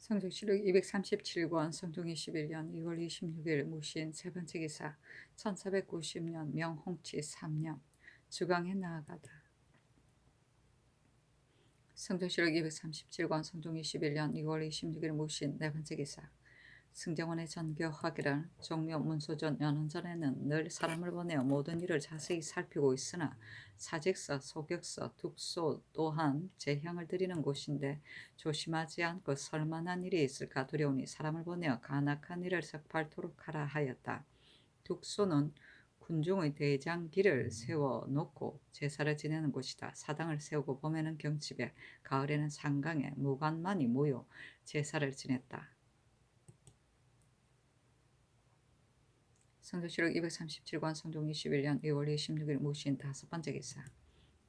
성적시록 237권 성종 21년 2월 26일 무신 세 번째 기사 1490년 명홍치 3년 주강에 나아가다. 성종시록 237권 성종 21년 2월 26일 무신 네 번째 기사 승정원의 전교하기를 종묘 문소전 연원전에는 늘 사람을 보내어 모든 일을 자세히 살피고 있으나 사직서, 소격서, 둑소 또한 제향을 드리는 곳인데 조심하지 않고 설만한 일이 있을까 두려우니 사람을 보내어 간악한 일을 석팔토록 하라 하였다. 둑소는 군중의 대장기를 세워놓고 제사를 지내는 곳이다. 사당을 세우고 봄에는 경칩에 가을에는 상강에 무관만이 모여 제사를 지냈다. 성조시록 237권 성종 21년 2월 26일 무신 다섯 번째 기사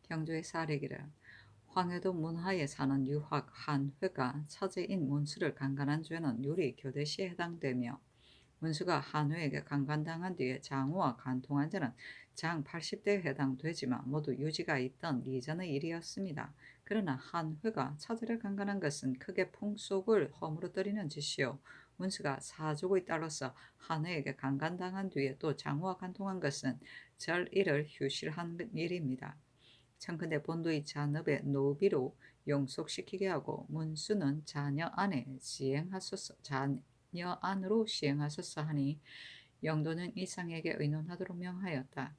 경조의 사례기를 황해도 문하에 사는 유학 한회가 처제인 문수를 강간한 죄는 유리 교대시에 해당되며 문수가 한회에게 강간당한 뒤에 장우와 간통한 자는 장 80대에 해당되지만 모두 유지가 있던 이전의 일이었습니다. 그러나 한회가 처제를 강간한 것은 크게 풍속을 허물어뜨리는 짓이요 문수가 사족의 딸로서 한회에게 강간당한 뒤에 또 장우와 간통한 것은 절일을 휴실한 일입니다. 청컨대 본도의 잔업에 노비로 용속시키게 하고 문수는 자녀 안으로 시행하소서 하니 영도는 이상에게 의논하도록 명하였다.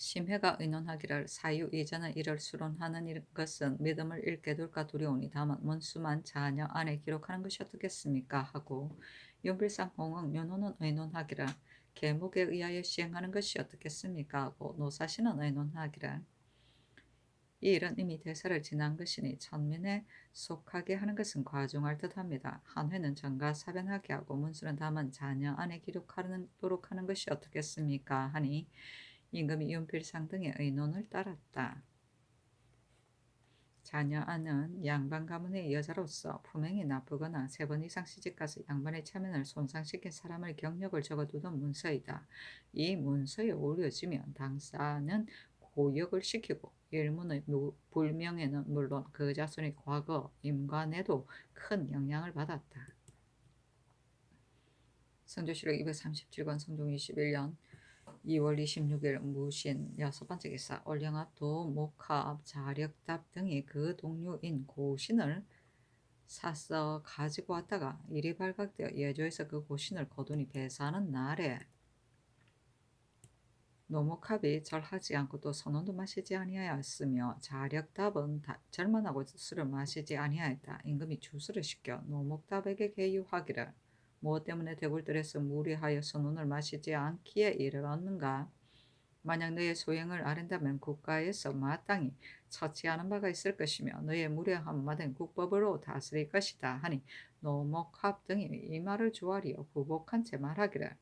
심회가 의논하기를 사유 이전의 일을 수론하는 것은 믿음을 잃게 될까 두려우니 다만 문수만 자녀 안에 기록하는 것이 어떻겠습니까 하고 윤필상 홍응 윤호는 의논하기를 계목에 의하여 시행하는 것이 어떻겠습니까 하고 노사시는 의논하기를 이 일은 이미 대사를 지난 것이니 천민에 속하게 하는 것은 과중할 듯합니다. 한회는 전가사변하게 하고 문수는 다만 자녀 안에 기록하도록 하는 것이 어떻겠습니까 하니 임금이 윤필상 등의 의논을 따랐다. 자녀 안은 양반 가문의 여자로서 품행이 나쁘거나 3번 이상 시집가서 양반의 체면을 손상시킨 사람을 경력을 적어두던 문서이다. 이 문서에 올려지면 당사는 고역을 시키고 일문의 불명예는 물론 그 자손의 과거 임관에도 큰 영향을 받았다. 성조시록 237권 성종 21년 2월 26일 무신 여섯 번째 기사 올영합, 도목합, 자력답 등이 그 동료인 고신을 사서 가지고 왔다가 일이 발각되어 예조에서 그 고신을 거두니 배사하는 날에 노목합이 절하지 않고 또 선원도 마시지 아니하였으며 자력답은 절만하고 술을 마시지 아니하였다. 임금이 주술을 시켜 노목답에게 계유하기를 무엇 때문에 대궐들에서 무리하여 선원을 마시지 않기에 이르렀는가? 만약 너의 소행을 아른다면 국가에서 마땅히 처치하는 바가 있을 것이며 너의 무례한 마된 국법으로 다스릴 것이다 하니 노목합 등이 이 말을 조아리어 부복한 채 말하기를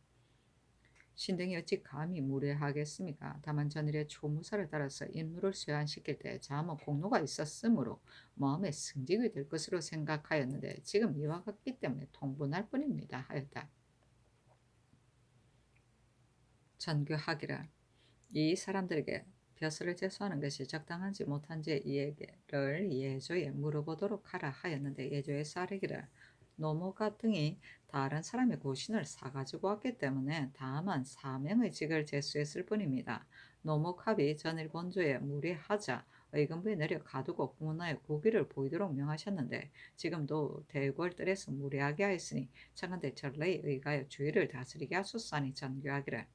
신등이 어찌 감히 무례하겠습니까? 다만 전일의 초무사를 따라서 인물을 쇠환시킬 때 자모 공로가 있었으므로 마음에 승직이 될 것으로 생각하였는데 지금 이와 같기 때문에 통분할 뿐입니다 하였다. 전교하기를 이 사람들에게 벼슬을 제수하는 것이 적당한지 못한지 이야기를 예조에 물어보도록 하라 하였는데 예조의 사례기를 노모가 등이 다른 사람의 고신을 사가지고 왔기 때문에 다만 사명의 직을 제수했을 뿐입니다. 노목합이 전일 본조에 무례하자 의금부에 내려 가두고 문화의 고기를 보이도록 명하셨는데 지금도 대궐들에서 무례하게 하였으니 청컨대 전례에 의하여 주의를 다스리게 하소서 하니 전교하기를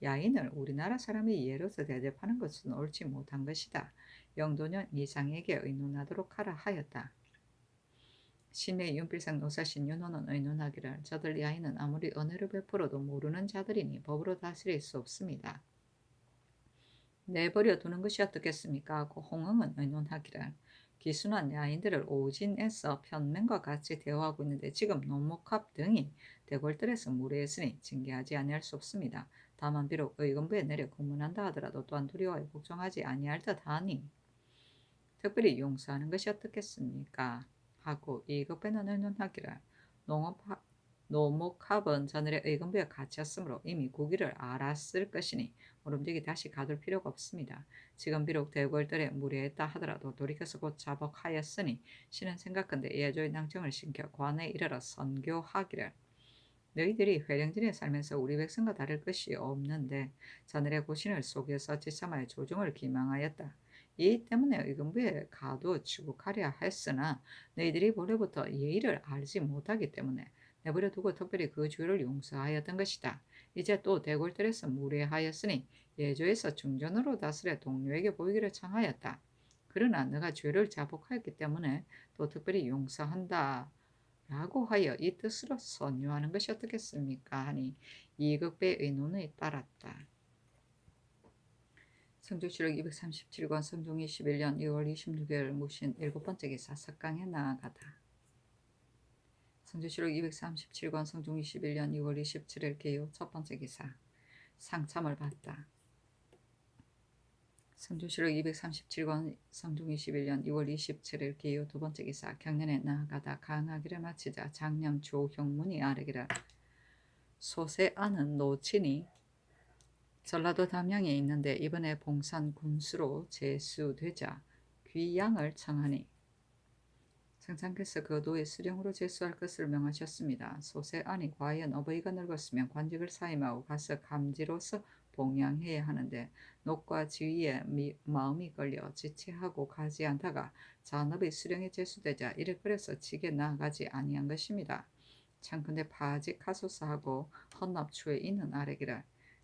야인을 우리나라 사람이 예로서 대접하는 것은 옳지 못한 것이다. 영도는 이상에게 의논하도록 하라 하였다. 신의 윤필상 노사신 윤호는 의논하기를 저들 야인은 아무리 은혜를 베풀어도 모르는 자들이니 법으로 다스릴 수 없습니다. 내버려 두는 것이 어떻겠습니까 하고 홍응은 의논하기를 기순한 야인들을 오진에서 편맹과 같이 대우하고 있는데 지금 노목합 등이 대궐들에서 무례했으니 징계하지 아니할 수 없습니다. 다만 비록 의금부에 내려 고문한다 하더라도 또한 두려워하여 걱정하지 아니할 듯하니 특별히 용서하는 것이 어떻겠습니까 하고 이급에는 의논하기를 노목합은 저늘의 의금부에 갇혔으므로 이미 고기를 알았을 것이니 모름지기 다시 가둘 필요가 없습니다. 지금 비록 대궐들에 무례했다 하더라도 돌이켜서 곧 자복하였으니 신은 생각건대 예조의 낭청을 신켜 관에 이르러 선교하기를. 너희들이 회령진에 살면서 우리 백성과 다를 것이 없는데 자늘의 고신을 속여서 지참하여 조종을 기망하였다. 이 때문에 의금부에 가도 추국하려 했으나 너희들이 본래부터 예의를 알지 못하기 때문에 내버려 두고 특별히 그 죄를 용서하였던 것이다. 이제 또 대궐들에서 무례하였으니 예조에서 중전으로 다스려 동료에게 보이기를 청하였다. 그러나 너가 죄를 자복하였기 때문에 또 특별히 용서한다. 라고 하여 이 뜻으로 선유하는 것이 어떻겠습니까? 하니 이극배의 의논에 따랐다. 성조실록 237권 성종 21년 2월 26일 무신 7번째 기사 석강에 나아가다. 성조실록 237권 성종 21년 2월 27일 개요 첫 번째 기사 상참을 받다. 성조실록 237권 성종 21년 2월 27일 개요 두 번째 기사 경년에 나아가다 강하기를 마치자 장령 조형문이 아뢰기를 소세아는 노친이 전라도 담양에 있는데 이번에 봉산 군수로 제수되자 귀양을 청하니 성상께서 그 도에 수령으로 제수할 것을 명하셨습니다. 소세안이 과연 어버이가 늙었으면 관직을 사임하고 가서 감지로서 봉양해야 하는데 녹과 지위에 마음이 걸려 지체하고 가지 않다가 잔업이 수령에 제수되자 이를 그래서 직에 나아가지 아니한 것입니다. 참컨대 파직하소서 하고 헌납추에 있는 아래기를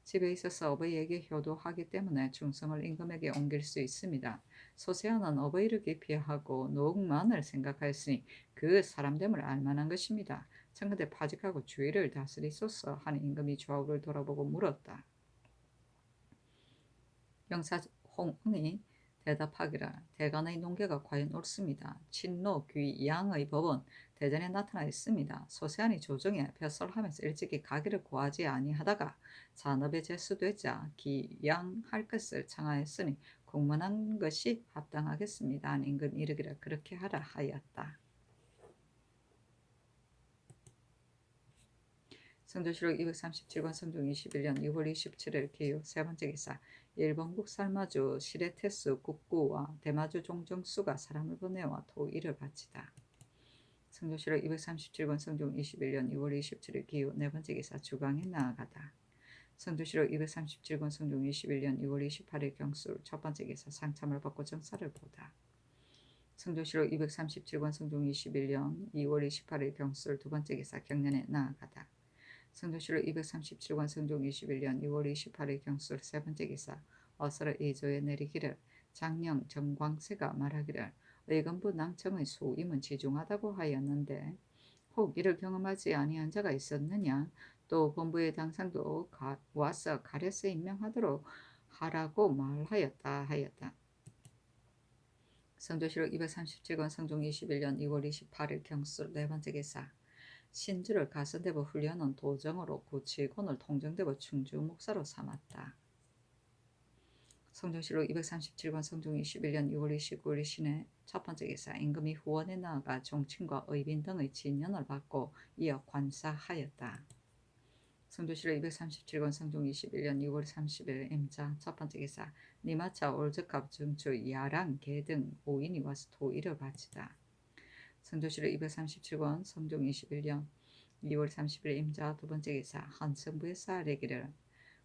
집에 있어서 어버이에게 효도하기 때문에 충성을 임금에게 옮길 수 있습니다. 소세아는 어버이를 기피하고 노흑만을 생각하였으니 그 사람됨을 알만한 것입니다. 참컨대 파직하고 주위를 다스리소서 하는 임금이 좌우를 돌아보고 물었다. 영사 홍은이 대답하기라 대간의 농계가 과연 옳습니다. 친노 귀 양의 법은 대전에 나타나 있습니다. 소세안이 조정에 벼슬하면서 일찍이 가기를 구하지 아니하다가 잔업에 제수되자 기양할 것을 청하였으니 공문한 것이 합당하겠습니다. 임금 이르기를 그렇게 하라 하였다. 성조실록 237권 성종 21년 2월 27일 개요 세 번째 기사 일본국 살마주 시레테스 국구와 대마주 종정수가 사람을 보내와 토의를 바치다. 성조실록 237권 성종 21년 2월 27일 기후 네 번째 기사 주강에 나아가다. 성조실록 237권 성종 21년 2월 28일 경술 첫 번째 기사 상참을 받고 정사를 보다. 성조실록 237권 성종 21년 2월 28일 경술 두 번째 기사 경년에 나아가다. 성조실록 237권 성종 21년 2월 28일 경술 세 번째 기사 어서를 이조에 내리기를 장령 정광세가 말하기를 의금부 낭청의 소임은 지중하다고 하였는데 혹 이를 경험하지 아니한 자가 있었느냐 또 본부의 당상도 와서 가려서 임명하도록 하라고 말하였다 하였다. 성조실록 237권 성종 21년 2월 28일 경술 네 번째 기사 신주를 가선대부 훈련은 도정으로 구치곤을 통정대부 충주 목사로 삼았다. 성종실록 237권 성종 21년 6월 29일 신의 첫 번째 기사 임금이 후원에 나아가 종친과 의빈 등의 진연을 받고 이어 관사하였다. 성조실록 237권 성종 21년 6월 30일 임자 첫 번째 기사 니마차 올적갑 증추 야랑 개 등 5인이 와서 토의를 바치다. 성조실록 237권 성종 21년 2월 30일 임자 두 번째 기사 한성부의 쌀에기를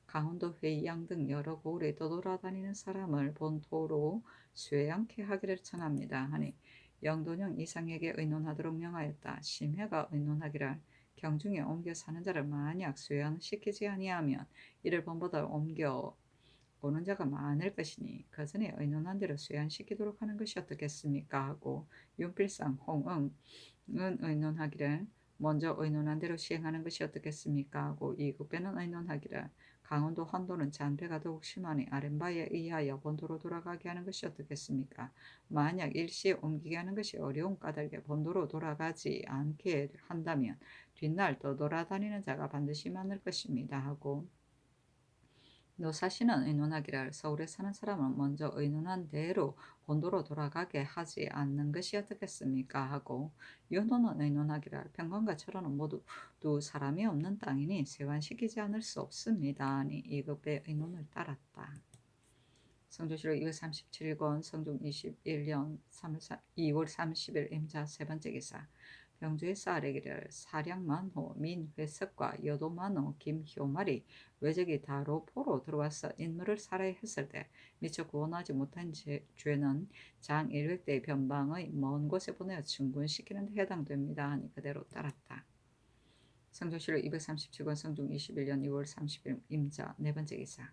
강원도 회의양 등 여러 고을에 떠돌아다니는 사람을 본토로 쇠양케 하기를 청합니다. 하니 영돈형 이상에게 의논하도록 명하였다. 심해가 의논하기를 경중에 옮겨 사는 자를 만약 쇠양시키지 아니하면 이를 본보다 옮겨 오는 자가 많을 것이니 그 전에 의논한 대로 쇠양시키도록 하는 것이 어떻겠습니까? 하고 윤필상 홍응은 의논하기를 먼저 의논한 대로 시행하는 것이 어떻겠습니까? 하고 이국배는 의논하기를 강원도 환도는 잔배가 더욱 심하니 아랫바에 의하여 본도로 돌아가게 하는 것이 어떻겠습니까? 만약 일시에 옮기게 하는 것이 어려운 까닭에 본도로 돌아가지 않게 한다면 뒷날 떠돌아다니는 자가 반드시 많을 것입니다. 하고 노사시는 의논하기를 서울에 사는 사람은 먼저 의논한 대로 본도로 돌아가게 하지 않는 것이 어떻겠습니까? 하고 윤호는 의논하기를 평관과 철원은 모두 사람이 없는 땅이니 세관시키지 않을 수 없습니다. 하니 이급의 의논을 따랐다. 성조실록 237권 성종 21년 2월 30일 임자 세 번째 기사 병주에서 아래기를 사량만호 민회석과 여도만호 김효말이 외적이 다로포로 들어와서 인물을 살해했을 때 미처 구원하지 못한 죄는 장 100대의 변방의 먼 곳에 보내어 증군시키는 데 해당됩니다. 하니 그대로 따랐다. 성조실록 237권 성종 21년 2월 30일 임자 네 번째 기사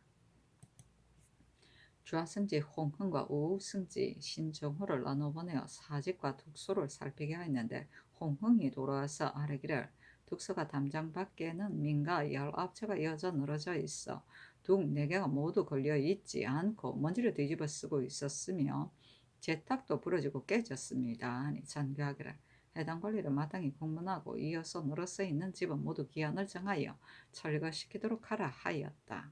주하승지 홍흥과 우승지 신정호를 나눠보내어 사직과 둑소를 살피게 하였는데 홍흥이 돌아와서 아뢰기를 둑소가 담장 밖에는 민가 19채가 이어져 늘어져 있어 둑 4개가 모두 걸려 있지 않고 먼지를 뒤집어 쓰고 있었으며 제탁도 부러지고 깨졌습니다. 하니 전교하기를 해당 관리를 마땅히 공문하고 이어서 늘어서 있는 집은 모두 기한을 정하여 철거시키도록 하라 하였다.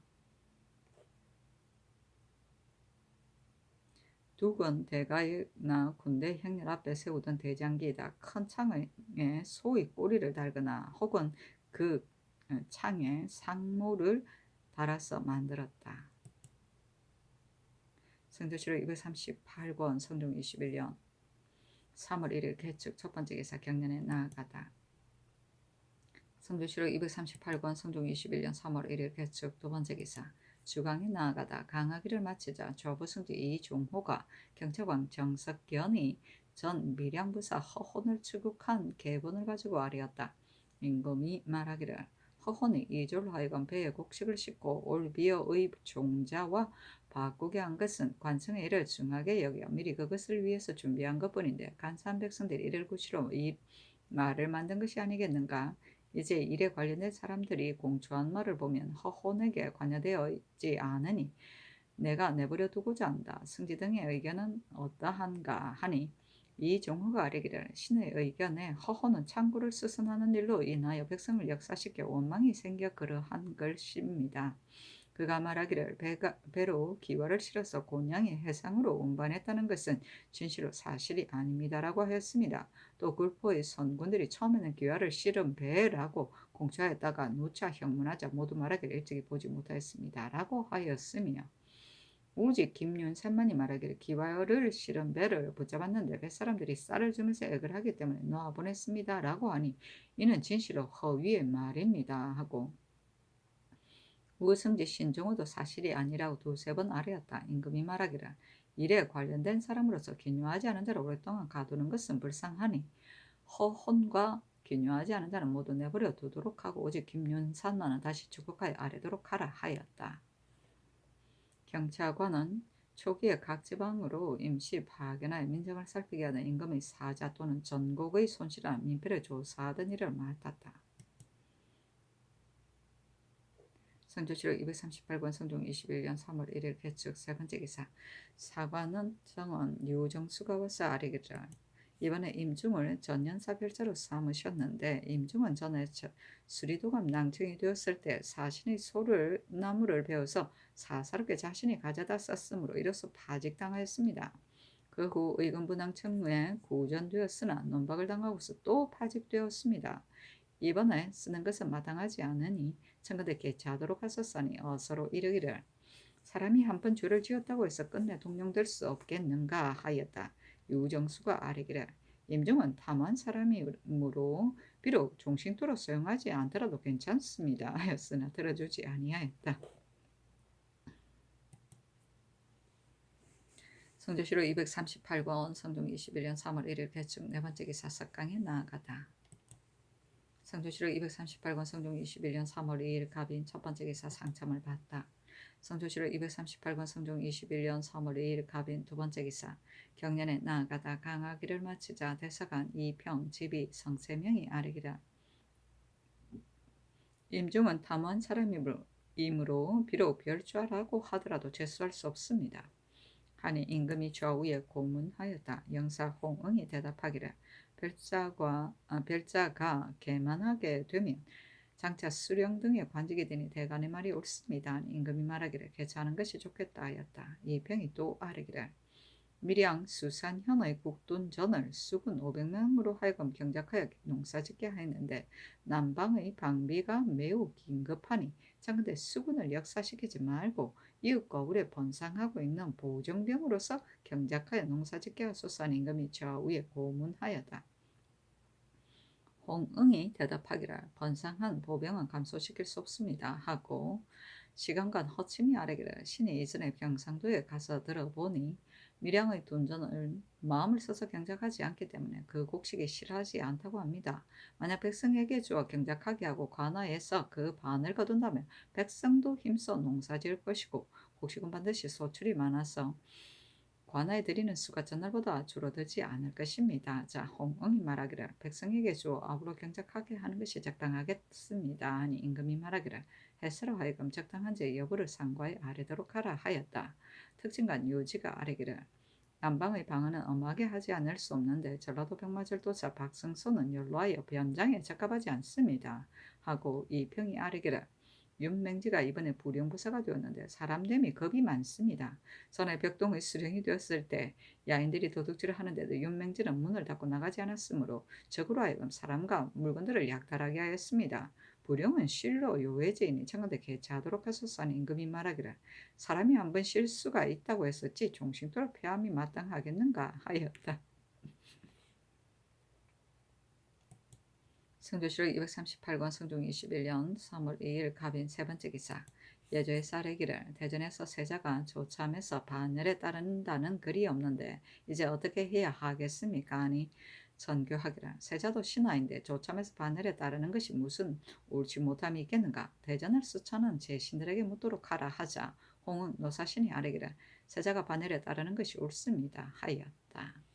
둑은 대가나 군대 행렬 앞에 세우던 대장기에다 큰 창에 소의 꼬리를 달거나 혹은 그 창에 상모를 달아서 만들었다. 성조실록 238권 성종 21년 3월 1일 개축 첫 번째 기사 경년에 나아가다. 성조실록 238권 성종 21년 3월 1일 개축 두 번째 기사 주강에 나아가다 강하기를 마치자 조부승지 이종호가 경찰관 정석견이 전 밀양부사 허혼을 추국한 계본을 가지고 아뢰었다. 임금이 말하기를 허혼이 이졸로 하여금 배에 곡식을 싣고 올비어의 종자와 바꾸게 한 것은 관청의 일을 중하게 여겨 미리 그것을 위해서 준비한 것뿐인데 간사한 백성들이 이를 구시로 이 말을 만든 것이 아니겠는가. 이제 일에 관련된 사람들이 공초한 말을 보면 허혼에게 관여되어 있지 않으니 내가 내버려 두고자 한다. 승지 등의 의견은 어떠한가 하니 이종호가 아뢰기를 신의 의견에 허혼은 창구를 수선하는 일로 인하여 백성을 역사시켜 원망이 생겨 그러한 것입니다. 그가 말하기를 배로 기와를 실어서 곤양의 해상으로 운반했다는 것은 진실로 사실이 아닙니다라고 하였습니다. 또 굴포의 선군들이 처음에는 기와를 실은 배라고 공초하였다가 누차 형문하자 모두 말하기를 일찍이 보지 못하였습니다라고 하였으며 오직 김윤산만이 말하기를 기와를 실은 배를 붙잡았는데 뱃사람들이 쌀을 주면서 액을 하기 때문에 놓아보냈습니다라고 하니 이는 진실로 허위의 말입니다 하고 우승지 신종호도 사실이 아니라고 두세 번 아뢰었다. 임금이 말하기를 일에 관련된 사람으로서 기묘하지 않은 자를 오랫동안 가두는 것은 불쌍하니 허혼과 기묘하지 않은 자는 모두 내버려 두도록 하고 오직 김윤산만은 다시 추국하여 아뢰도록 하라 하였다. 경찰관은 초기에 각 지방으로 임시 파견하여 민정을 살피게 하는 임금의 사자 또는 전국의 손실이나 민폐를 조사하던 일을 맡았다. 성조실록 238권 성종 21년 3월 1일 개축 세 번째 기사 사관은 정원 유정수가 와서 아뢰기를 이번에 임중을 전연사 별자로 삼으셨는데 임중은 전에 수리도감 낭청이 되었을 때 사신의 소를 나무를 베어서 사사롭게 자신이 가져다 썼으므로 이로써 파직당하였습니다. 그 후 의금부 낭청에 구전되었으나 논박을 당하고서 또 파직되었습니다. 이번에 쓰는 것은 마땅하지 않으니 청근대께 자도록 하셨사니 어서로 이르기를 사람이 한 번 죄를 지었다고 해서 끝내 동령될 수 없겠는가 하였다. 유정수가 아뢰기를 임종은 탐한 사람이므로 비록 종신토로 소용하지 않더라도 괜찮습니다 하였으나 들어주지 아니하였다. 성조실록 238권 성종 21년 3월 1일 개축 네 번째 기사 석강에 나아가다. 성조실록 238권 성종 21년 3월 2일 갑인 첫 번째 기사 상참을 받다. 성조실록 238권 성종 21년 3월 2일 갑인 두 번째 기사 경년에 나아가다 강하기를 마치자 대사관 이평 지비 성세명이 아뢰기라 임종은 탐한 사람이므로 비록 별좌라고 하더라도 재수할 수 없습니다. 하니 임금이 좌우에 고문하였다. 영사 홍응이 대답하기를 별자가 개만하게 되면 장차 수령 등에 관직이 되니 대간의 말이 옳습니다. 임금이 말하기를 개최하는 것이 좋겠다 하였다. 이병이 또 아뢰기를 밀양 수산현의 국둔전을 수군 500명으로 하여금 경작하여 농사짓게 하였는데 남방의 방비가 매우 긴급하니 장근대 수군을 역사시키지 말고 이웃과 우리 번상하고 있는 보정병으로서 경작하여 농사짓게 하소서. 임금이 좌우에 고문하였다. 홍응이 대답하기를 번상한 보병은 감소시킬 수 없습니다 하고 시간간 허침이 아뢰기를 신이 이전에 경상도에 가서 들어보니 밀양의 둔전을 마음을 써서 경작하지 않기 때문에 그 곡식이 싫어하지 않다고 합니다. 만약 백성에게 주어 경작하게 하고 관아에서 그 반을 거둔다면 백성도 힘써 농사지을 것이고 곡식은 반드시 소출이 많아서 관아에 드리는 수가 전날보다 줄어들지 않을 것입니다. 자, 홍응이 말하기를 백성에게 주어 아우러 경작하게 하는 것이 적당하겠습니다. 하니 임금이 말하기를 해서로 하여금 적당한지 여부를 상과에 아뢰도록 하라 하였다. 특징관 유지가 아뢰기를 남방의 방언은 엄하게 하지 않을 수 없는데 전라도 병마절도사 박승소는 연로하여 변장에 적합하지 않습니다. 하고 이평이 아뢰기를 윤맹지가 이번에 부령부사가 되었는데 사람됨이 겁이 많습니다. 전에 벽동의 수령이 되었을 때 야인들이 도둑질을 하는데도 윤맹지는 문을 닫고 나가지 않았으므로 적으로 하여금 사람과 물건들을 약탈하게 하였습니다. 부령은 실로 요외제이니 청근대 개최하도록 하소서. 하니 임금이 말하기를 사람이 한번 실수가 있다고 했었지 종신토록 폐함이 마땅하겠는가 하였다. 성조실록 238권 성종 21년 3월 2일 갑인 세 번째 기사 예조의 쌀의기를 대전에서 세자가 조참해서 반열에 따른다는 글이 없는데 이제 어떻게 해야 하겠습니까? 하니 전교하기를 세자도 신하인데 조참해서 반열에 따르는 것이 무슨 옳지 못함이 있겠는가? 대전을 수차는 제 신들에게 묻도록 하라 하자 홍은 노사신이 아뢰기를 세자가 반열에 따르는 것이 옳습니다 하였다.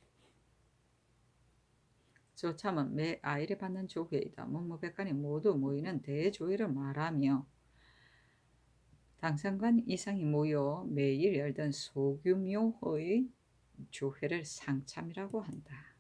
조참은 매 아이를 받는 조회이다. 문무백관이 모두 모이는 대조회를 말하며 당상관 이상이 모여 매일 열던 소규모의 조회를 상참이라고 한다.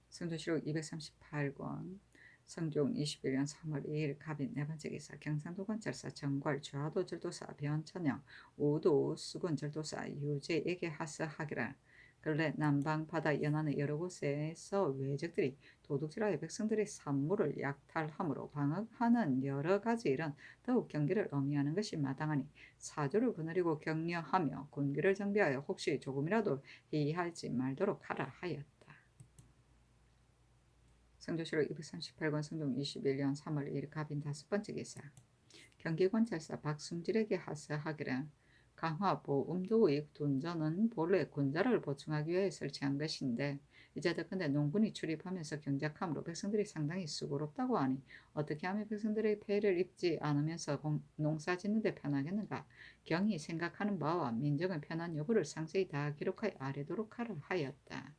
성조실록 238권 성종 21년 3월 2일 갑인 네 번째 기사 경상도 관찰사 정괄 좌도 절도사 변천영 우도 수군 절도사 유재에게 하서하기를 근래 남방 바다 연안의 여러 곳에서 외적들이 도둑질하여 백성들의 산물을 약탈함으로 방역하는 여러 가지 일은 더욱 경계를 엄히하는 것이 마땅하니 사조를 거느리고 격려하며 군기를 정비하여 혹시 조금이라도 해이하지 말도록 하라 하였다. 성조실록 238권 성종 21년 3월 1일 갑인 다섯 번째 기사 경기관찰사 박승질에게 하서하기를 강화보음도의 둔전은 본래 군자를 보충하기 위해 설치한 것인데 이제 더군데 농군이 출입하면서 경작함으로 백성들이 상당히 수고롭다고 하니 어떻게 하면 백성들의 폐해를 입지 않으면서 농사 짓는 데 편하겠는가? 경이 생각하는 바와 민정의 편한 여부를 상세히 다 기록하여 아뢰도록 하라 하였다.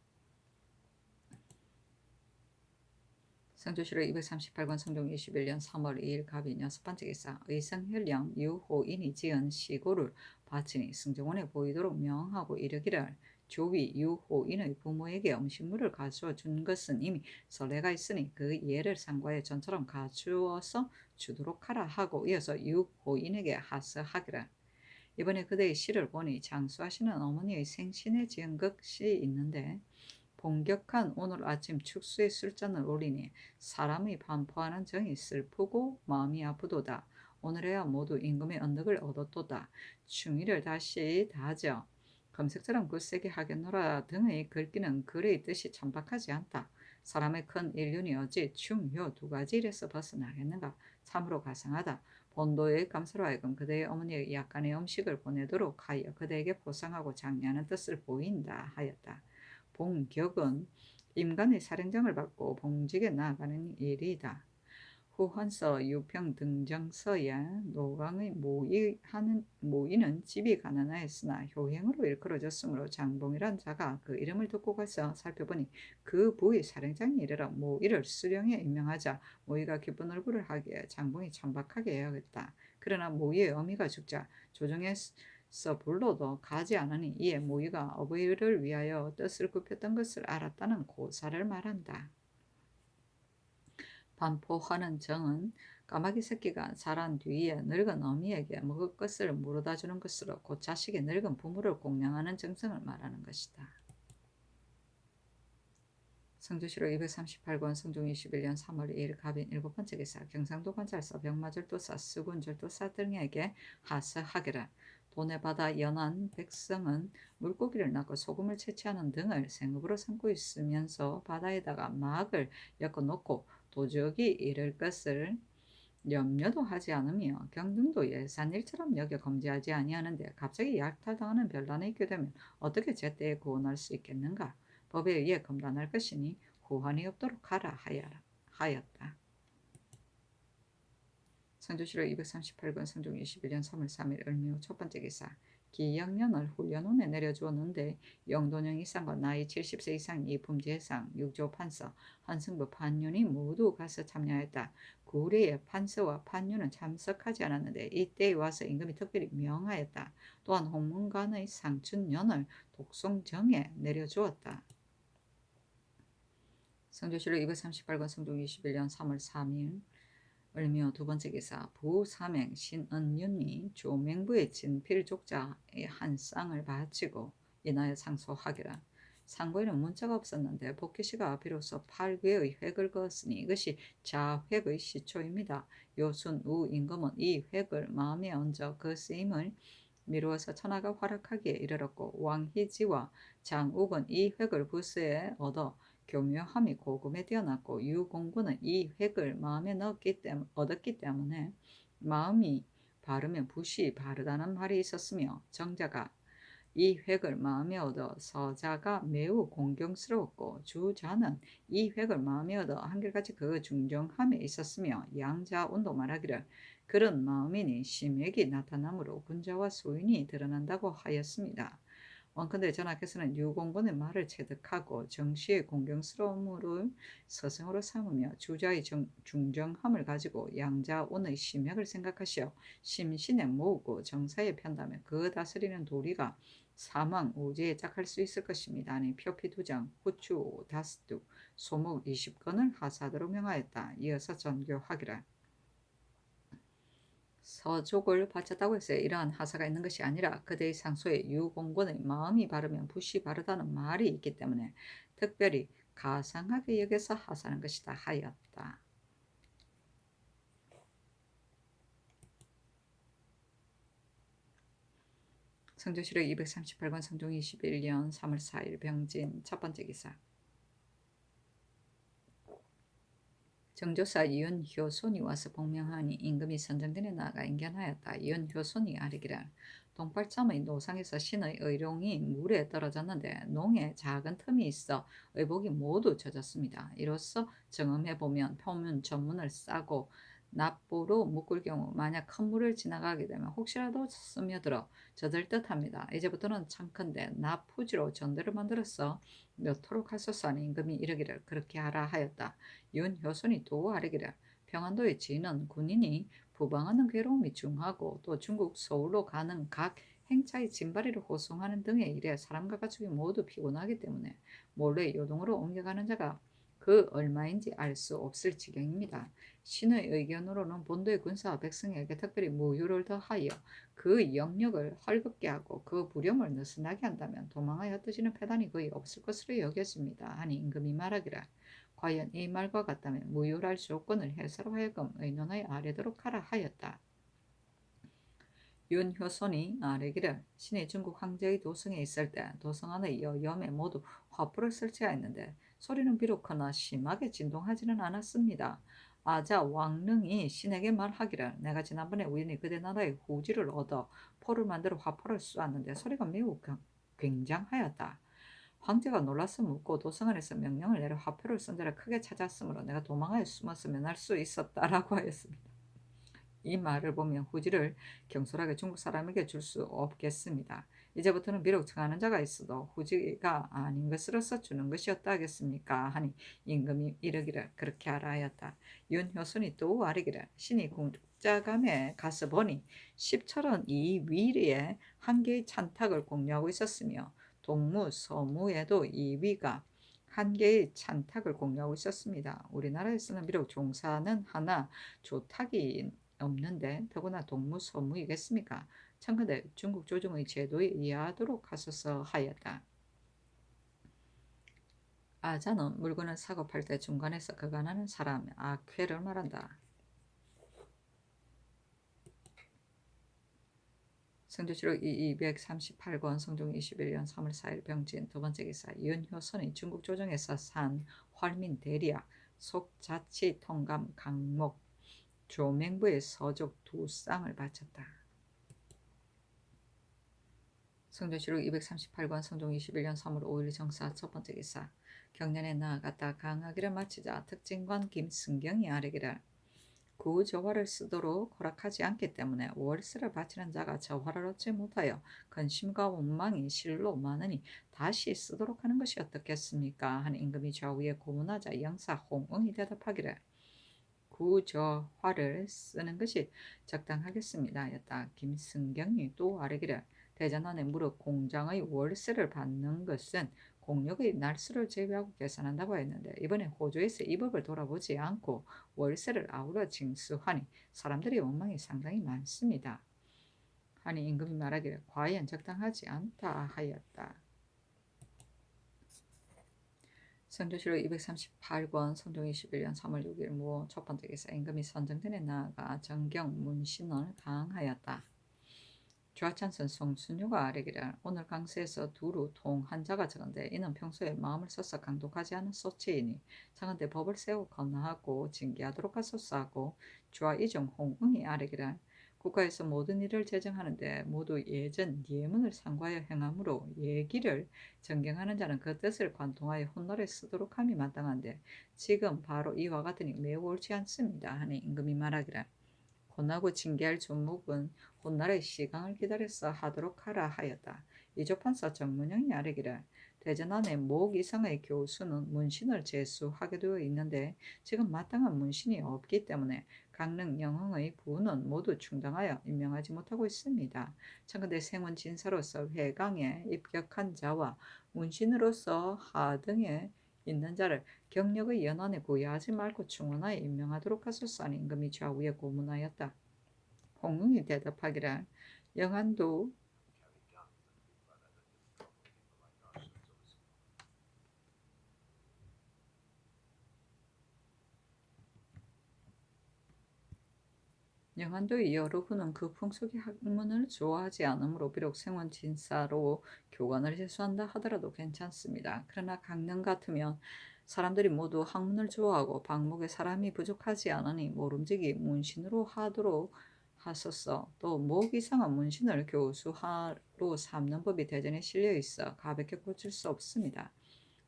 성조실록 238권 성종 21년 3월 2일 갑인 여섯 번째 기사 의성현령 유호인이 지은 시고를 바치니 승정원에 보이도록 명하고 이르기를 조위 유호인의 부모에게 음식물을 가주어 준 것은 이미 선례가 있으니 그 예를 상과에 전처럼 가주어서 주도록 하라 하고 이어서 유호인에게 하서하기를 이번에 그대의 시를 보니 장수하시는 어머니의 생신에 지은 것이 있는데 본격한 오늘 아침 축수의 술잔을 올리니 사람의 반포하는 정이 슬프고 마음이 아프도다. 오늘에야 모두 임금의 언덕을 얻었도다. 충의를 다시 다져 검색처럼 굳세게 하겠노라 등의 글귀는 글의 뜻이 천박하지 않다. 사람의 큰 인륜이 어찌 충효 두 가지 일에서 벗어나겠는가. 참으로 가상하다. 본도의 감사로 하여금 그대의 어머니의 약간의 음식을 보내도록 하여 그대에게 보상하고 장려하는 뜻을 보인다 하였다. 봉격은 임관의 사령장을 받고 봉직에 나아가는 일이다. 후헌서 유평 등정서에 노강의 모의는 집이 가난하였으나 효행으로 일컬어졌으므로 장봉이란 자가 그 이름을 듣고 가서 살펴보니 그 부의 사령장이 이르러 모의를 수령에 임명하자 모의가 기쁜 얼굴을 하기에 장봉이 천박하게 여겼다. 그러나 모의의 어미가 죽자 조정에서 불러도 가지 않으니 이에 모의가 어부를 위하여 뜻을 굽혔던 것을 알았다는 고사를 말한다. 반포하는 정은 까마귀 새끼가 자란 뒤에 늙은 어미에게 먹을 것을 물어다 주는 것으로 곧 자식의 늙은 부모를 공양하는 정성을 말하는 것이다. 성주시로 238권 성종 21년 3월 2일 갑인 7번째 기사 경상도 관찰서 병마절도사 수군절도사 등에게 하서하기를 돈에 받아 연한 백성은 물고기를 낚고 소금을 채취하는 등을 생업으로 삼고 있으면서 바다에다가 막을 엮어놓고 도적이 이를 것을 염려도 하지 않으며 경등도 예산일처럼 여겨 검지하지 아니하는데 갑자기 약탈당하는 변란에 있게 되면 어떻게 제때에 구원할 수 있겠는가? 법에 의해 검단할 것이니 후환이 없도록 하라 하였다. 성주시로 238권 성종 21년 3월 3일 을미호 첫번째 기사 기영년을 훈련원에 내려주었는데 영도령 이상과 나이 70세 이상이 범죄상 6조 판서 한승부 판윤이 모두 가서 참여했다. 구례의 판서와 판윤은 참석하지 않았는데 이때에 와서 임금이 특별히 명하였다. 또한 홍문관의 상춘년을 독송정에 내려주었다. 성주시로 238권 성종 21년 3월 3일 을미호 두번째 기사 부삼행 신은윤이 조명부의 진필족자의 한 쌍을 바치고 인하여 상소하기라. 상고에는 문자가 없었는데 복희씨가 비로소 8괴의 획을 그었으니 이것이 자획의 시초입니다. 요순우 임금은 이 획을 마음에 얹어 그 쓰임을 미루어서 천하가 활약하기에 이르렀고 왕희지와 장욱은 이 획을 부스에 얻어 교묘함이 고금에 뛰어났고 유공군은 이 획을 마음에 얻었기 때문에 마음이 바르면 붓이 바르다는 말이 있었으며 정자가 이 획을 마음에 얻어 서자가 매우 공경스러웠고 주자는 이 획을 마음에 얻어 한결같이 그 중정함에 있었으며 양자운도 말하기를 그런 마음이니 심액이 나타나므로 군자와 소인이 드러난다고 하였습니다. 원컨대 전하께서는 유공군의 말을 체득하고 정씨의 공경스러움을 서성으로 삼으며 주자의 중정함을 가지고 양자운의 심약을 생각하시어 심신에 모으고 정사에 편다면 그 다스리는 도리가 사망 오제에 짝할 수 있을 것입니다. 아니 표피 2장 후추 다스두 소목 20건을 하사하도록 명하였다. 이어서 전교하기를 서족을 바쳤다고 해서 이러한 하사가 있는 것이 아니라 그대의 상소에 유공군의 마음이 바르면 붓이 바르다는 말이 있기 때문에 특별히 가상하게 여겨서 하사하는 것이다 하였다. 성조실록 238권 성종 21년 3월 4일 병진 첫번째 기사 정조사 이윤효손이 와서 복명하니 임금이 선정전에 나아가 인견하였다. 이윤효손이 아뢰기를 동팔점의 노상에서 신의 의룡이 물에 떨어졌는데 농에 작은 틈이 있어 의복이 모두 젖었습니다. 이로써 정음해보면 표면 전문을 싸고 납보로 묶을 경우 만약 큰 물을 지나가게 되면 혹시라도 스며들어 젖을 듯합니다. 이제부터는 창컨대 납푸지로 전대를 만들어서 넣도록 하소서 하니 임금이 이르기를 그렇게 하라 하였다. 윤효순이 또 아뢰기를 평안도에 지는 군인이 부방하는 괴로움이 중하고 또 중국 서울로 가는 각 행차의 짐바리를 호송하는 등의 일에 사람과 가축이 모두 피곤하기 때문에 몰래 요동으로 옮겨가는 자가 그 얼마인지 알 수 없을 지경입니다. 신의 의견으로는 본도의 군사와 백성에게 특별히 무휴를 더하여 그 영역을 헐겁게 하고 그 부렴을 느슨하게 한다면 도망하여 떠지는 패단이 거의 없을 것으로 여겨집니다. 하니 임금이 말하기를 과연 이 말과 같다면 무효할 조건을 해서로 하여금 의논하여 아뢰도록 하라 하였다. 윤효손이 아뢰기를 신이 중국 황제의 도성에 있을 때 도성 안의 여염에 모두 화포를 설치하였는데 소리는 비록 크나 심하게 진동하지는 않았습니다. 아자 왕릉이 신에게 말하기를 내가 지난번에 우연히 그대 나라의 후지를 얻어 포를 만들어 화포를 쏘았는데 소리가 매우 굉장하였다. 황제가 놀라서 묻고 도성 안에서 명령을 내려 화표를 쓴 자를 크게 찾았으므로 내가 도망하여 숨어서 면할 수 있었다라고 하였습니다. 이 말을 보면 후지를 경솔하게 중국 사람에게 줄 수 없겠습니다. 이제부터는 비록 정하는 자가 있어도 후지가 아닌 것으로서 주는 것이었다 하겠습니까? 하니 임금이 이르기를 그렇게 하라 하였다. 윤효순이 또 아뢰기를 신이 국자감에 가서 보니 10철원 이 위리에 한 개의 찬탁을 공유하고 있었으며 동무 서무에도 이 위가 한 개의 찬탁을 공유하고 있었습니다. 우리나라에서는 비록 종사는 하나 조탁이 없는데 더구나 동무서무이겠습니까? 청근대 중국 조정의 제도에 의하도록 하소서 하였다. 아자는 물건을 사고 팔 때 중간에서 거간하는 사람 아쾌를 말한다. 성조실록 238권 성종 21년 3월 4일 병진 두 번째 기사 윤효선이 중국 조정에서 산 활민 대리학 속자치 통감 강목 조맹부의 서적 두 쌍을 바쳤다. 성조실록 238권 성종 21년 3월 5일 정사 첫 번째 기사 경년에 나아갔다 강하기를 마치자 특징관 김승경이 아뢰기를 그 저화를 쓰도록 허락하지 않기 때문에 월세를 바치는 자가 저화를 얻지 못하여 근심과 원망이 실로 많으니 다시 쓰도록 하는 것이 어떻겠습니까? 한 임금이 좌우에 고문하자 영사 홍응이 대답하기를 그 저화를 쓰는 것이 적당하겠습니다. 였다. 김승경이 또 아뢰기를 대전원의 무릇 공장의 월세를 받는 것은 공력의 날수를 제외하고 계산한다고 했는데 이번에 호주에서 이 법을 돌아보지 않고 월세를 아우러 징수하니 사람들의 원망이 상당히 많습니다. 하니 임금이 말하기를 과연 적당하지 않다 하였다. 성조실록 238권 성종 21년 3월 6일 무 첫 번째 기사 임금이 선정전에 나아가 정경 문신을 강하였다. 좌찬선 송순효가 아뢰기를 오늘 강세에서 두루 통한 자가 적은데 이는 평소에 마음을 써서 강독하지 않은 소치이니 청한대 법을 세워 건너하고 징계하도록 하소서 하고 좌이종 홍응이 아뢰기를 국가에서 모든 일을 제정하는데 모두 예전 예문을 상고하여 행함으로 예기를 정경하는 자는 그 뜻을 관통하여 혼날에 쓰도록 함이 마땅한데 지금 바로 이와 같으니 매우 옳지 않습니다 하니 임금이 말하기를 권하고 징계할 종목은 훗날의 시강을 기다려서 하도록 하라 하였다. 이조판사 정문영이 아뢰기를 대전 안에 목 이상의 교수는 문신을 제수하게 되어 있는데 지금 마땅한 문신이 없기 때문에 강릉 영흥의 부는 모두 충당하여 임명하지 못하고 있습니다. 청근대 생원 진사로서 회강에 입격한 자와 문신으로서 하등에 있는 자를 경력의 연한에 구애하지 말고 충원하여 임명하도록 하소서 하니 임금이 좌우에 고문하였다. 홍응이 대답하기를 영한도 영한도의 여러 후는 그 풍속의 학문을 좋아하지 않으므로 비록 생원 진사로 교관을 제수한다 하더라도 괜찮습니다. 그러나 강릉 같으면 사람들이 모두 학문을 좋아하고 방목에 사람이 부족하지 않으니 모름지기 문신으로 하도록 하소서. 또 목 이상한 문신을 교수하로 삼는 법이 대전에 실려 있어 가볍게 고칠 수 없습니다.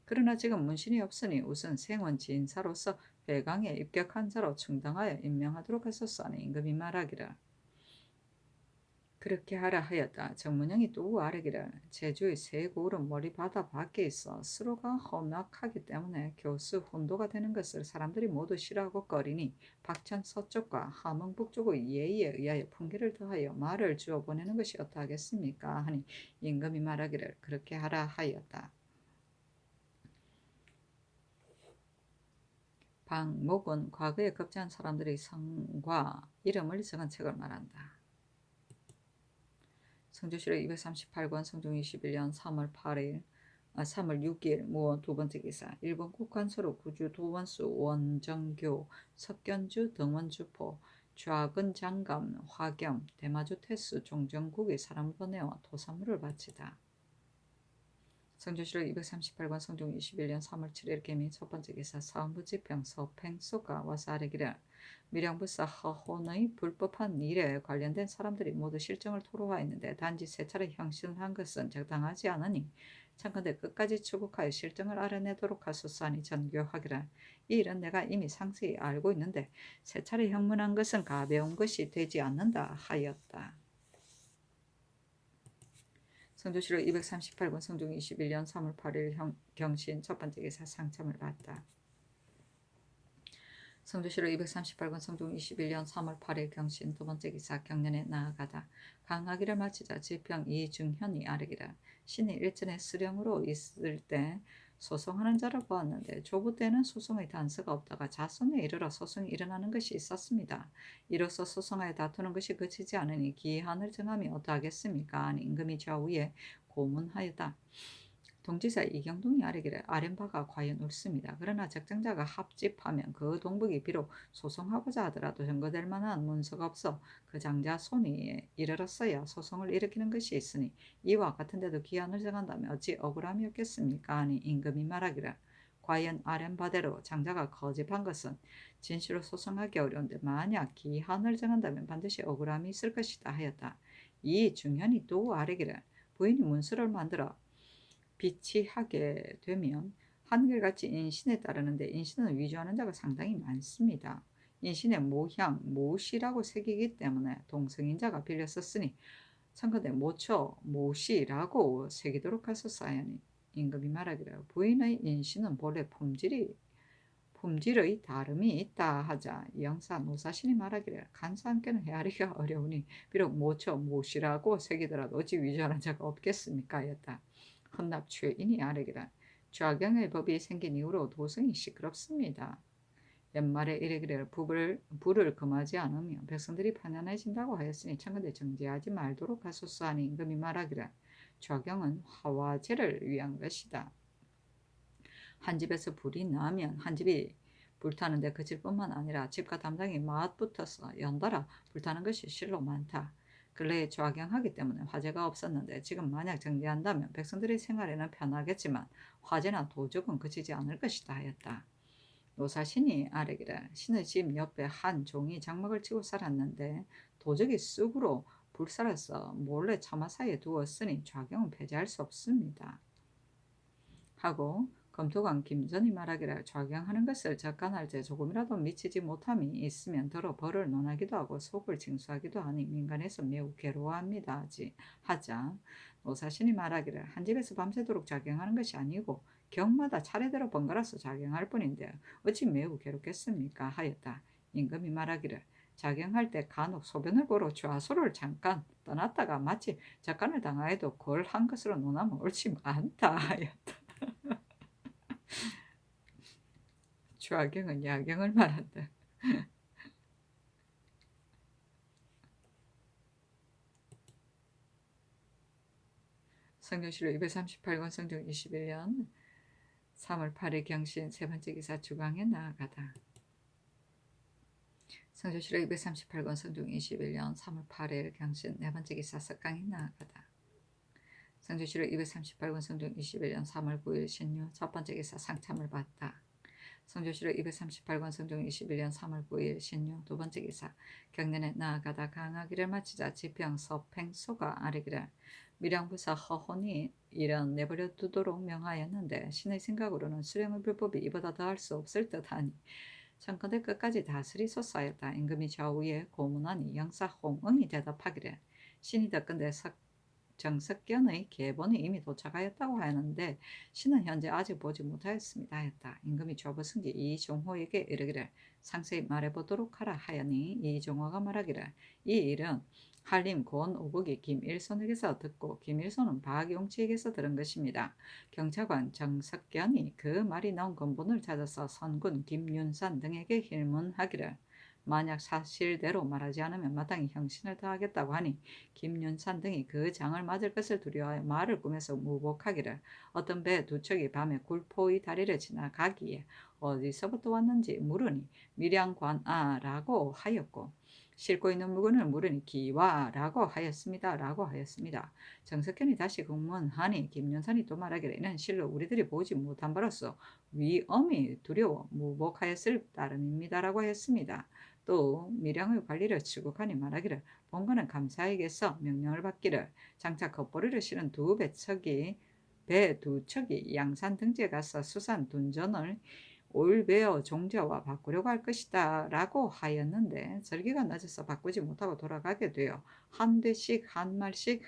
그러나 지금 문신이 없으니 우선 생원 진사로서 회강에 입격한 자로 충당하여 임명하도록 하소서 하니 임금이 말하기를 그렇게 하라 하였다. 정문영이 또 아뢰기를 제주의 세 고을은 머리 바다 밖에 있어 수로가 험악하기 때문에 교수 혼도가 되는 것을 사람들이 모두 싫어하고 꺼리니 박천 서쪽과 함흥 북쪽의 예의에 의하여 풍기를 더하여 말을 주어 보내는 것이 어떠하겠습니까? 하니 임금이 말하기를 그렇게 하라 하였다. 방목은 과거에 급제한 사람들의 성과 이름을 적은 책을 말한다. 성조실록 238권 성종 21년 3월 8일 3월 6일 무 두 번째 기사 일본 국관서로 구주 도원수 원정교 석견주 등원주포 좌근 장감 화겸 대마주 태수 종정국의 사람을 보내어 토사물을 바치다. 성조실록 238권 성종 21년 3월 7일 개미 첫 번째 기사 사헌부지평 서팽소가 와서 아뢰기를 밀양부사 허혼의 불법한 일에 관련된 사람들이 모두 실정을 토로하였는데 단지 세 차례 형신을 한 것은 적당하지 않으니 청컨대 끝까지 추국하여 실정을 알아내도록 하소서 하니 전교하기를 이 일은 내가 이미 상세히 알고 있는데 세 차례 형문한 것은 가벼운 것이 되지 않는다 하였다. 성조실록 238권 성종 21년 3월 8일 경신 첫 번째 기사 상참을 받다. 성조실록 238권 성종 21년 3월 8일 경신 두 번째 기사 경년에 나아가다 강하기를 마치자 지평 이중현이 아뢰기를 신이 일전에 수령으로 있을 때 소송하는 자를 보았는데 조부 때는 소송의 단서가 없다가 자손에 이르러 소송이 일어나는 것이 있었습니다. 이로써 소송하여 다투는 것이 그치지 않으니 기한을 정함이 어떠하겠습니까? 하니 임금이 좌우에 고문하였다. 동지사 이경동이 아뢰기를 아랜 바가 과연 옳습니다. 그러나 적정자가 합집하면 그 동북이 비록 소송하고자 하더라도 증거될 만한 문서가 없어 그 장자 손이 이르렀어야 소송을 일으키는 것이 있으니 이와 같은데도 기한을 정한다면 어찌 억울함이 없겠습니까? 하니 임금이 말하기를 과연 아랜 바대로 장자가 거짓한 것은 진실로 소송하기 어려운데 만약 기한을 정한다면 반드시 억울함이 있을 것이다 하였다. 이 중현이 또 아뢰기를 부인이 문서를 만들어 비치하게 되면 한결같이 인신에 따르는데 인신은 위조하는 자가 상당히 많습니다. 인신의 모향, 모시라고 새기기 때문에 동성인자가 빌려 썼으니 참고대 모처, 모시라고 새기도록 하소서하니 임금이 말하기를 부인의 인신은 본래 품질의 다름이 있다 하자 영사 노사신이 말하기를 간사함께는 헤아리기가 어려우니 비록 모처, 모시라고 새기더라도 어찌 위조하는 자가 없겠습니까 하였다. 헌납추인이 아뢰기를 좌경의 법이 생긴 이후로 도성이 시끄럽습니다. 연말에 이르기를 불을 금하지 않으면 백성들이 편안해진다고 하였으니 청근대 정지하지 말도록 하소서 하니 임금이 말하기를 좌경은 화화제를 위한 것이다. 한 집에서 불이 나면 한 집이 불타는데 그칠 뿐만 아니라 집과 담장이 맞붙어서 연달아 불타는 것이 실로 많다. 근래에 좌경하기 때문에 화재가 없었는데 지금 만약 정지한다면 백성들의 생활에는 편하겠지만 화재나 도적은 그치지 않을 것이다 하였다. 노사신이 아뢰기를 신의 집 옆에 한 종이 장막을 치고 살았는데 도적이 쑥으로 불살아서 몰래 처마 사이에 두었으니 좌경은 배제할 수 없습니다. 하고 검토관 김전이 말하기를 좌경하는 것을 적간할 때 조금이라도 미치지 못함이 있으면 더러 벌을 논하기도 하고 속을 징수하기도 하니 민간에서 매우 괴로워합니다 하자 노사신이 말하기를 한 집에서 밤새도록 좌경하는 것이 아니고 경마다 차례대로 번갈아서 좌경할 뿐인데 어찌 매우 괴롭겠습니까 하였다. 임금이 말하기를 작용할 때 간혹 소변을 보러 좌소를 잠깐 떠났다가 마치 작간을 당하여도 그걸 한 것으로 논하면 옳지 않다 하였다. 좌경은 야경을 말한다. 성경실록 238권 성종 21년 3월 8일 경신 세 번째 기사 주강에 나아가다. 성경실록 238권 성종 21년 3월 8일 경신 네 번째 기사 석강에 나아가다. 성경실록 238권 성종 21년 3월 9일 신유 첫 번째 기사 상참을 받다. 성조실록 238권 성종 21년 3월 9일 신유 두 번째 기사 경년에 나아가다 강하기를 마치자 지평 서팽소가 아뢰기를 밀양부사 허혼이 이런 내버려 두도록 명하였는데 신의 생각으로는 수령의 불법이 이보다 더할 수 없을 듯하니 청컨대 끝까지 다스리소서 하였다. 임금이 좌우에 고문하니 영사 홍응이 대답하기를 신이 덧건대 정석견의 계본이 이미 도착하였다고 하였는데 신은 현재 아직 보지 못하였습니다 하였다. 임금이 조부승기 이종호에게 이르기를 상세히 말해보도록 하라 하였니 이종호가 말하기를 이 일은 한림 권오북이 김일손에게서 듣고 김일손은 박용치에게서 들은 것입니다. 경찰관 정석견이 그 말이 나온 근본을 찾아서 선군 김윤산 등에게 hir문하기를 만약 사실대로 말하지 않으면 마땅히 형신을 더하겠다고 하니 김윤산 등이 그 장을 맞을 것을 두려워하여 말을 꾸며서 무복하기를 어떤 배 두 척이 밤에 굴포의 다리를 지나가기에 어디서부터 왔는지 물으니 밀양관아라고 하였고 싣고 있는 물건을 물으니 기와라고 하였습니다. 정석현이 다시 공문하니 김윤산이 또 말하기를 이는 실로 우리들이 보지 못한 바로서 위엄이 두려워 무복하였을 따름입니다라고 하였습니다. 또 밀양의 관리를 추국하니 말하기를 본관은 감사에게서 명령을 받기를 장차 겉보리를 실은 배 두 척이 양산 등지에 가서 수산 둔전을 올베어 종자와 바꾸려고 할 것이다 라고 하였는데 절기가 늦어서 바꾸지 못하고 돌아가게 되어 한 대씩 한 말씩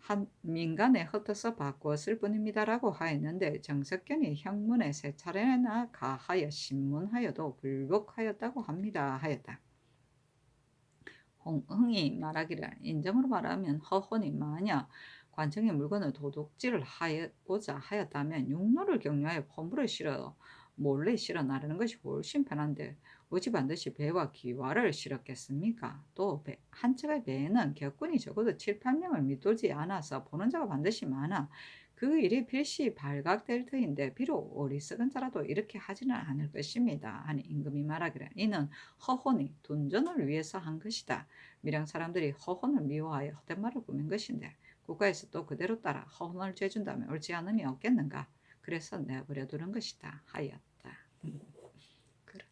한 민간에 흩어서 바꾸었을 뿐입니다라고 하였는데 정석견이 형문에 세 차례나 가하여 신문하여도 불복하였다고 합니다 하였다. 홍응이 말하기를 인정으로 말하면 허혼이 만약 관청의 물건을 도둑질을 하고자 하였다면 육로를 경유하여 포물을 실어 몰래 실어 나르는 것이 훨씬 편한데 어찌 반드시 배와 기와를 실었겠습니까? 또 한 척의 배에는 격군이 적어도 7, 8명을 밑돌지 않아서 보는 자가 반드시 많아 그 일이 필시 발각될 터인데 비록 어리석은 자라도 이렇게 하지는 않을 것입니다. 하니 임금이 말하기를 이는 허혼이 돈전을 위해서 한 것이다. 밀양 사람들이 허혼을 미워하여 헛된 말을 꾸민 것인데 국가에서 또 그대로 따라 허언을 죄준다면 옳지 않음이 없겠는가? 그래서 내버려 두는 것이다 하였다. 그래.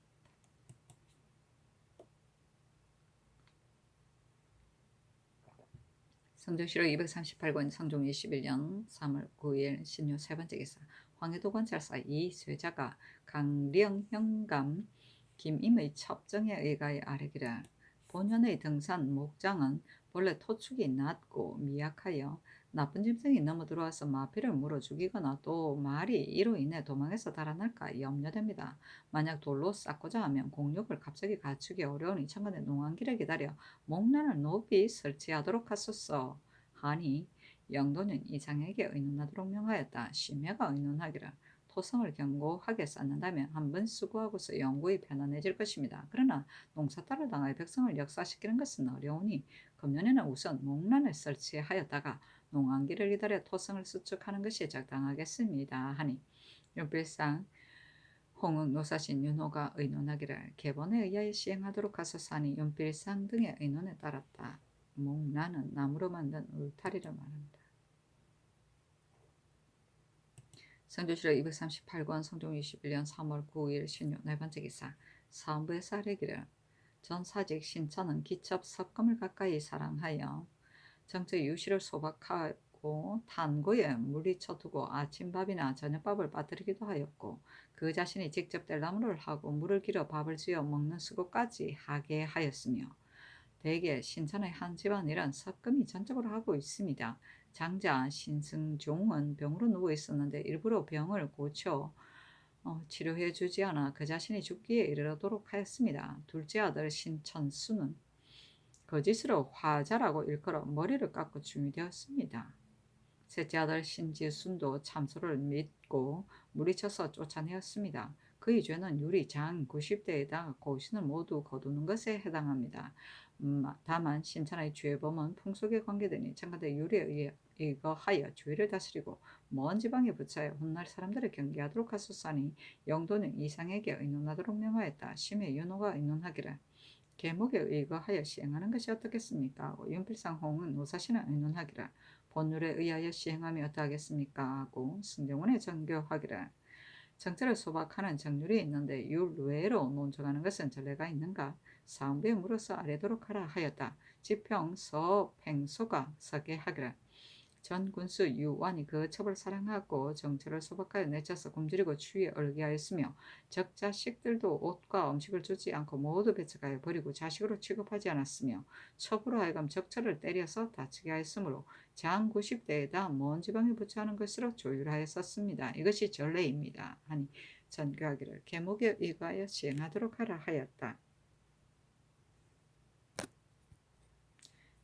성조실록 238권 성종 21년 3월 9일 신유 세 번째 기사 황해도 관찰사 이쇠자가 강령현감 김임의 첩정에 의가에 아뢰기를 본현의 등산 목장은 본래 토축이 낮고 미약하여 나쁜 짐승이 넘어 들어와서 마피를 물어 죽이거나 또 말이 이로 인해 도망해서 달아날까 염려됩니다. 만약 돌로 쌓고자 하면 공력을 갑자기 갖추기 어려우니 천간에 농한기를 기다려 목란을 높이 설치하도록 하소서 하니 영도는 이장에게 의논하도록 명하였다. 심야가 의논하기를 토성을 견고하게 쌓는다면 한번 수고하고서 영구히 편안해질 것입니다. 그러나 농사탈을 당하여 백성을 역사시키는 것은 어려우니 금년에는 우선 목란을 설치하였다가 농한기를 기다려 토성을 수축하는 것이 적당하겠습니다. 하니 윤필상 홍은 노사신 윤호가 의논하기를 계본에 의하여 시행하도록 하소서 하니 윤필상 등의 의논에 따랐다. 목란은 나무로 만든 울타리를 말한다. 성조실록 238권 성종 21년 3월 9일 신유 네 번째 기사 사헌부에서 아뢰기를 전 사직 신천은 기첩 석금을 가까이 사랑하여 정적 유실을 소박하고 탄고에 물리쳐 두고 아침밥이나 저녁밥을 빠뜨리기도 하였고 그 자신이 직접 뗄나무를 하고 물을 길어 밥을 지어 먹는 수고까지 하게 하였으며 대개 신천의 한 집안이란 석금이 전적으로 하고 있습니다. 장자 신승종은 병으로 누워 있었는데 일부러 병을 고쳐 치료해 주지 않아 그 자신이 죽기에 이르도록 하였습니다. 둘째 아들 신천수는 거짓으로 화자라고 일컬어 머리를 깎고 중이되었습니다. 셋째 아들 신지순도 참소를 믿고 무리쳐서 쫓아내었습니다. 그의 죄는 유리 장 90대에다가 고신을 모두 거두는 것에 해당합니다. 다만 신천의 죄범은 풍속에 관계되니 청가대 유리에 의거하여 죄를 다스리고 먼 지방에 부차여 훗날 사람들을 경계하도록 하소서하니 영도는 이상에게 의논하도록 명하였다. 심해 윤호가 의논하기를 계목에 의거하여 시행하는 것이 어떻겠습니까? 윤필상 홍은 노사신을 의논하기를 본율에 의하여 시행하면 어떠하겠습니까? 하고 승정원에 전교하기를 정체를 소박하는 정률이 있는데 율 외로 논정하는 것은 전례가 있는가? 사헌부에 물어서 아뢰도록 하라 하였다. 지평 서팽소가 서게 하기를 전 군수 유완이 그 첩을 사랑하고 정체를 소박하여 내쳐서 굶주리고 추위에 얼게 하였으며 적자식들도 옷과 음식을 주지 않고 모두 배척하여 버리고 자식으로 취급하지 않았으며 첩으로 하여금 적처를 때려서 다치게 하였으므로 장 90대에다 먼 지방에 부처하는 것으로 조율하였었습니다. 이것이 전례입니다. 하니 전교하기를 계목에 의거하여 시행하도록 하라 하였다.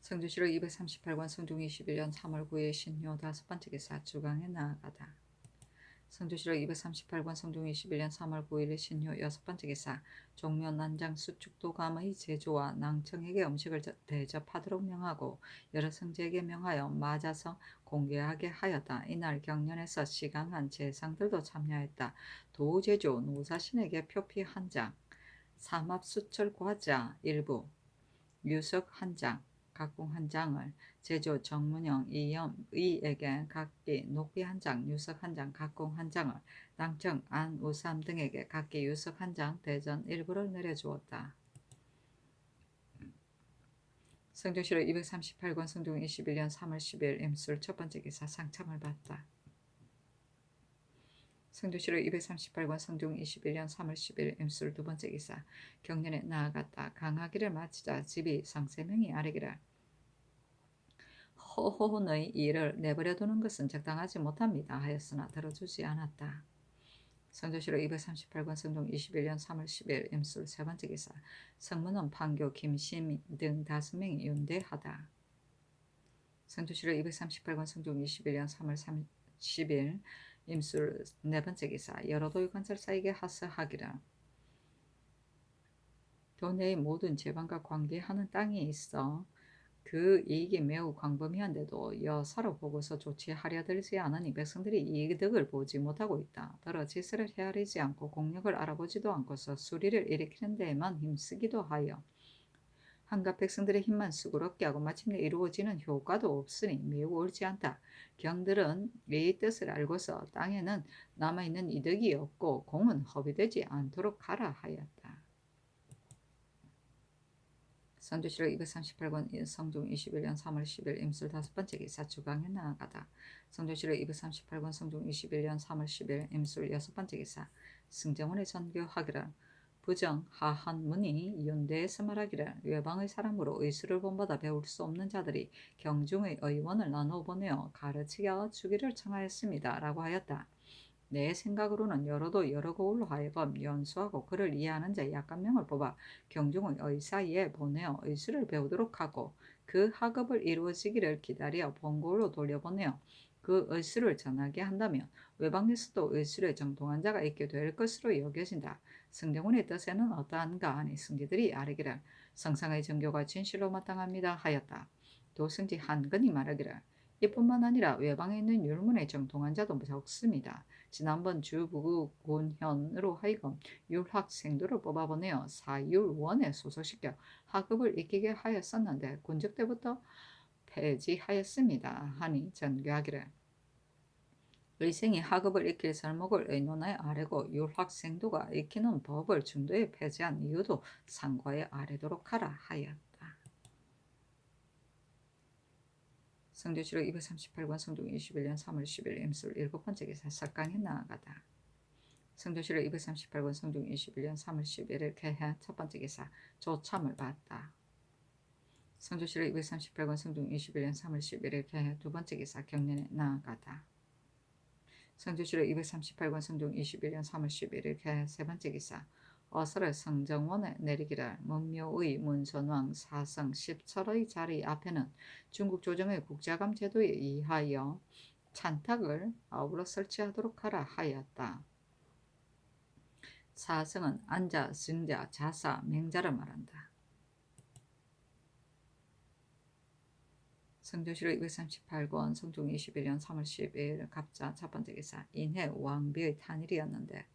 성조실록 238권 성종 21년 3월 9일 신효 다섯 번째 기사 주강에 나아가다. 성조실록 238권 성종 21년 3월 9일 신효 여섯 번째 기사 종묘 난장 수축도감의 제조와 낭청에게 음식을 대접하도록 명하고 여러 성제에게 명하여 마자성 공개하게 하였다. 이날 경연에서 시강한 재상들도 참여했다. 도제조 노사신에게 표피 한 장, 삼합수철 과자 일부, 유석 한 장, 각공 한 장을 제조 정문영 이의에게 각기 녹비 한 장, 유석 한 장, 각공 한 장을 낭청 안우삼 등에게 각기 유석 한 장, 대전 일부를 내려주었다. 성조실록 238권 성종 21년 3월 10일 임술 첫 번째 기사 상참을 받다. 성조실록 238권 성종 21년 3월 10일 임술 두 번째 기사 경연에 나아갔다. 강하기를 마치자 집이 상세명이 아뢰기를 허혼의 일을 내버려 두는 것은 적당하지 못합니다 하였으나 들어주지 않았다. 성조실록 238권 성종 21년 3월 10일 임술 세 번째 기사 성문은 판교 김심 등 5명이 윤대하다. 성주시로 238권 성종 21년 3월 30일 임술 네 번째 기사 여러 도의 관찰사에게 하스하기라. 도내의 모든 재반과 관계하는 땅이 있어 그 이익이 매우 광범위한데도 여사로 보고서 조치하려 들지 않으니 백성들이 이득을 보지 못하고 있다. 더러 지스를 헤아리지 않고 공력을 알아보지도 않고서 수리를 일으키는 데에만 힘쓰기도 하여 한갓 백성들의 힘만 수고롭게 하고 마침내 이루어지는 효과도 없으니 매우 옳지 않다. 경들은 이 뜻을 알고서 땅에는 남아있는 이득이 없고 공은 허비되지 않도록 하라 하였다. 선조시로 238권 성종 21년 3월 10일 임술 다섯 번째 기사 주강에 나아가다. 성조시로 238권 성종 21년 3월 10일 임술 여섯 번째 기사 승정원의 전교하기를 부정 하한문이 윤대에서 말하기를 외방의 사람으로 의술을 본받아 배울 수 없는 자들이 경중의 의원을 나눠 보내어 가르치게 하여 주기를 청하였습니다. 라고 하였다. 내 생각으로는 여러도 여러 고울로 하여금 연수하고 그를 이해하는 자 약한 명을 뽑아 경중의 의사에 보내어 의술을 배우도록 하고 그 학업을 이루어지기를 기다려 본고울로 돌려보내어 그 의술을 전하게 한다면 외방에서도 의술에 정통한 자가 있게 될 것으로 여겨진다. 승정원의 뜻에는 어떠한가 하니 승지들이 아뢰기를 성상의 정교가 진실로 마땅합니다 하였다. 도승지 한근이 말하기를 이뿐만 아니라 외방에 있는 율문에 정통한 자도 적습니다. 지난번 주부구 군현으로 하여금 율학생도를 뽑아보내어 사율원에 소속시켜 학업을 익히게 하였었는데 군적 때부터 폐지하였습니다. 하니 전교하기를 의생이 학업을 익힐 설목을 의논하여 아뢰고 율학생도가 익히는 법을 중도에 폐지한 이유도 상과에 아뢰도록 하라 하였다. 성조시로 238권 성종 21년 3월 10일 임술 일곱 번째 기사 석강에 나아가다. 성조시로 238권 성종 21년 3월 11일 개해 첫 번째 기사 조참을 받다. 성조시로 238권 성종 21년 3월 11일 개해 두 번째 기사 경련에 나아가다. 성조시로 238권 성종 21년 3월 11일 개해 세 번째 기사 어설의 성정원에 내리기를 문묘의 문선왕 사성 10철의 자리 앞에는 중국 조정의 국자감 제도에 의하여 찬탁을 아울러 설치하도록 하라 하였다. 사성은 안자, 승자, 자사, 맹자를 말한다. 성조시로 238권 성종 21년 3월 10일 갑자 첫 번째 기사 인해 왕비의 탄일이었는데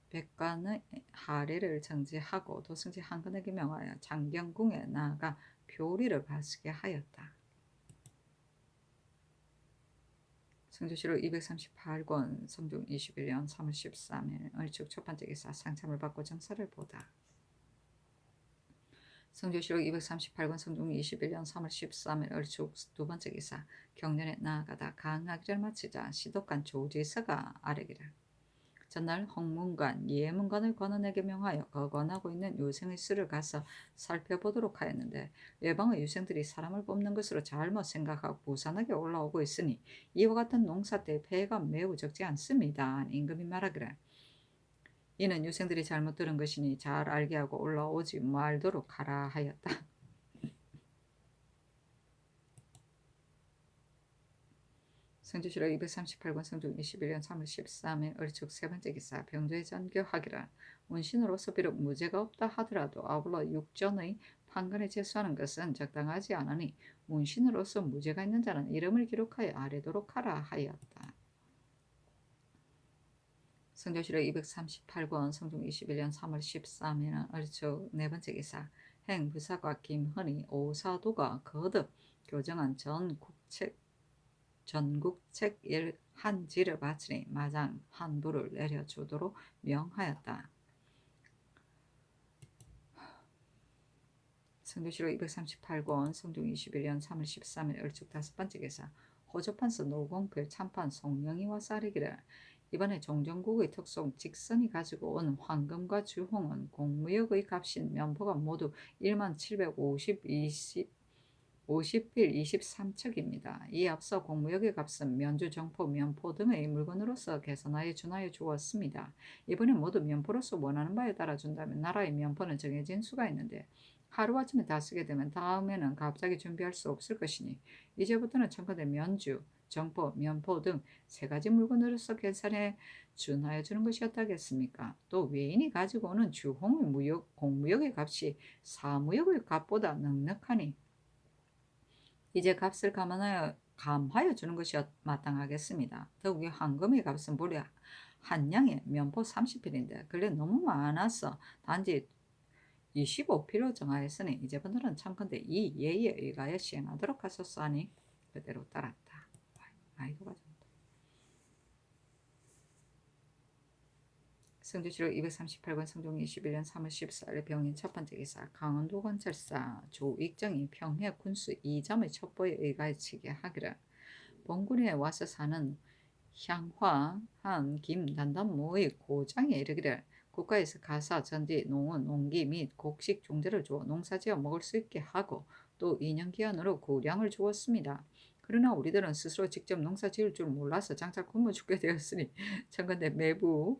백관의 하례를 정지하고 도승지 한근에게 명하여 장경궁에 나아가 표리를 바치게 하였다. 성조시로 238권 성종 21년 3월 13일 을축 첫 번째 기사 상참을 받고 정사를 보다. 성조시로 238권 성종 21년 3월 13일 을축 두 번째 기사 경련에 나아가다 강하기를 마치자 시독관 조지서가 아뢰기를 전날 홍문관, 예문관을 권원에게 명하여 거권하고 있는 유생의 수를 가서 살펴보도록 하였는데 외방의 유생들이 사람을 뽑는 것으로 잘못 생각하고 부산하게 올라오고 있으니 이와 같은 농사 때 폐해가 매우 적지 않습니다. 임금이 말하기를 이는 유생들이 잘못 들은 것이니 잘 알게 하고 올라오지 말도록 하라 하였다. 성조시로 238권 성종 21년 3월 13일 을축 세 번째 기사 병조에 전교하기를 문신으로서 비록 무죄가 없다 하더라도 아울러 육전의 판관에 제수하는 것은 적당하지 않으니 문신으로서 무죄가 있는 자는 이름을 기록하여 아뢰도록 하라 하였다. 성조시로 238권 성종 21년 3월 13일 을축 네 번째 기사 행부사과 김헌이 오사도가 거듭 교정한 전국책 한지를 바치니 마장 한부를 내려주도록 명하였다. 성조시로 238권 성종 21년 3월 13일 을축 다섯 번째 기사 호조판서 노공필 참판 송영이와 쌀이기를 이번에 종정국의 특송 직선이 가지고 온 황금과 주홍은 공무역의 값인 면포가 모두 1750필 23척입니다. 이 앞서 공무역의 값은 면주, 정포, 면포 등의 물건으로서 계산하여 준하여 주었습니다. 이번에 모두 면포로서 원하는 바에 따라 준다면 나라의 면포는 정해진 수가 있는데 하루아침에 다 쓰게 되면 다음에는 갑자기 준비할 수 없을 것이니 이제부터는 첨가된 면주, 정포, 면포 등 세 가지 물건으로서 계산에 준하여 주는 것이었다겠습니까? 또 외인이 가지고 오는 주홍의 무역, 공무역의 값이 사무역의 값보다 넉넉하니 이제 값을 감하여 주는 것이 마땅하겠습니다. 더욱이 황금의 값은 무려 한 양에 면포 30필인데 근래 너무 많아서 단지 25필로 정하였으니 이제부터는 참건대 이 예에 의하여 시행하도록 하소서하니 그대로 따랐다. 아이고 맞아. 성주시로 238권 성종 21년 3월 14일 병인 첫 번째 기사 강원도 관찰사 조익정이 평해 군수 2점의 첩보에 의하여 치게 하기를 본군에 와서 사는 향화한 김단단모의 고장에 이르기를 국가에서 가사, 전지, 농원, 농기 및 곡식 종자를 주어 농사지어 먹을 수 있게 하고 또 2년 기한으로 고량을 주었습니다. 그러나 우리들은 스스로 직접 농사 지을 줄 몰라서 장차 굶어 죽게 되었으니 청건대 매부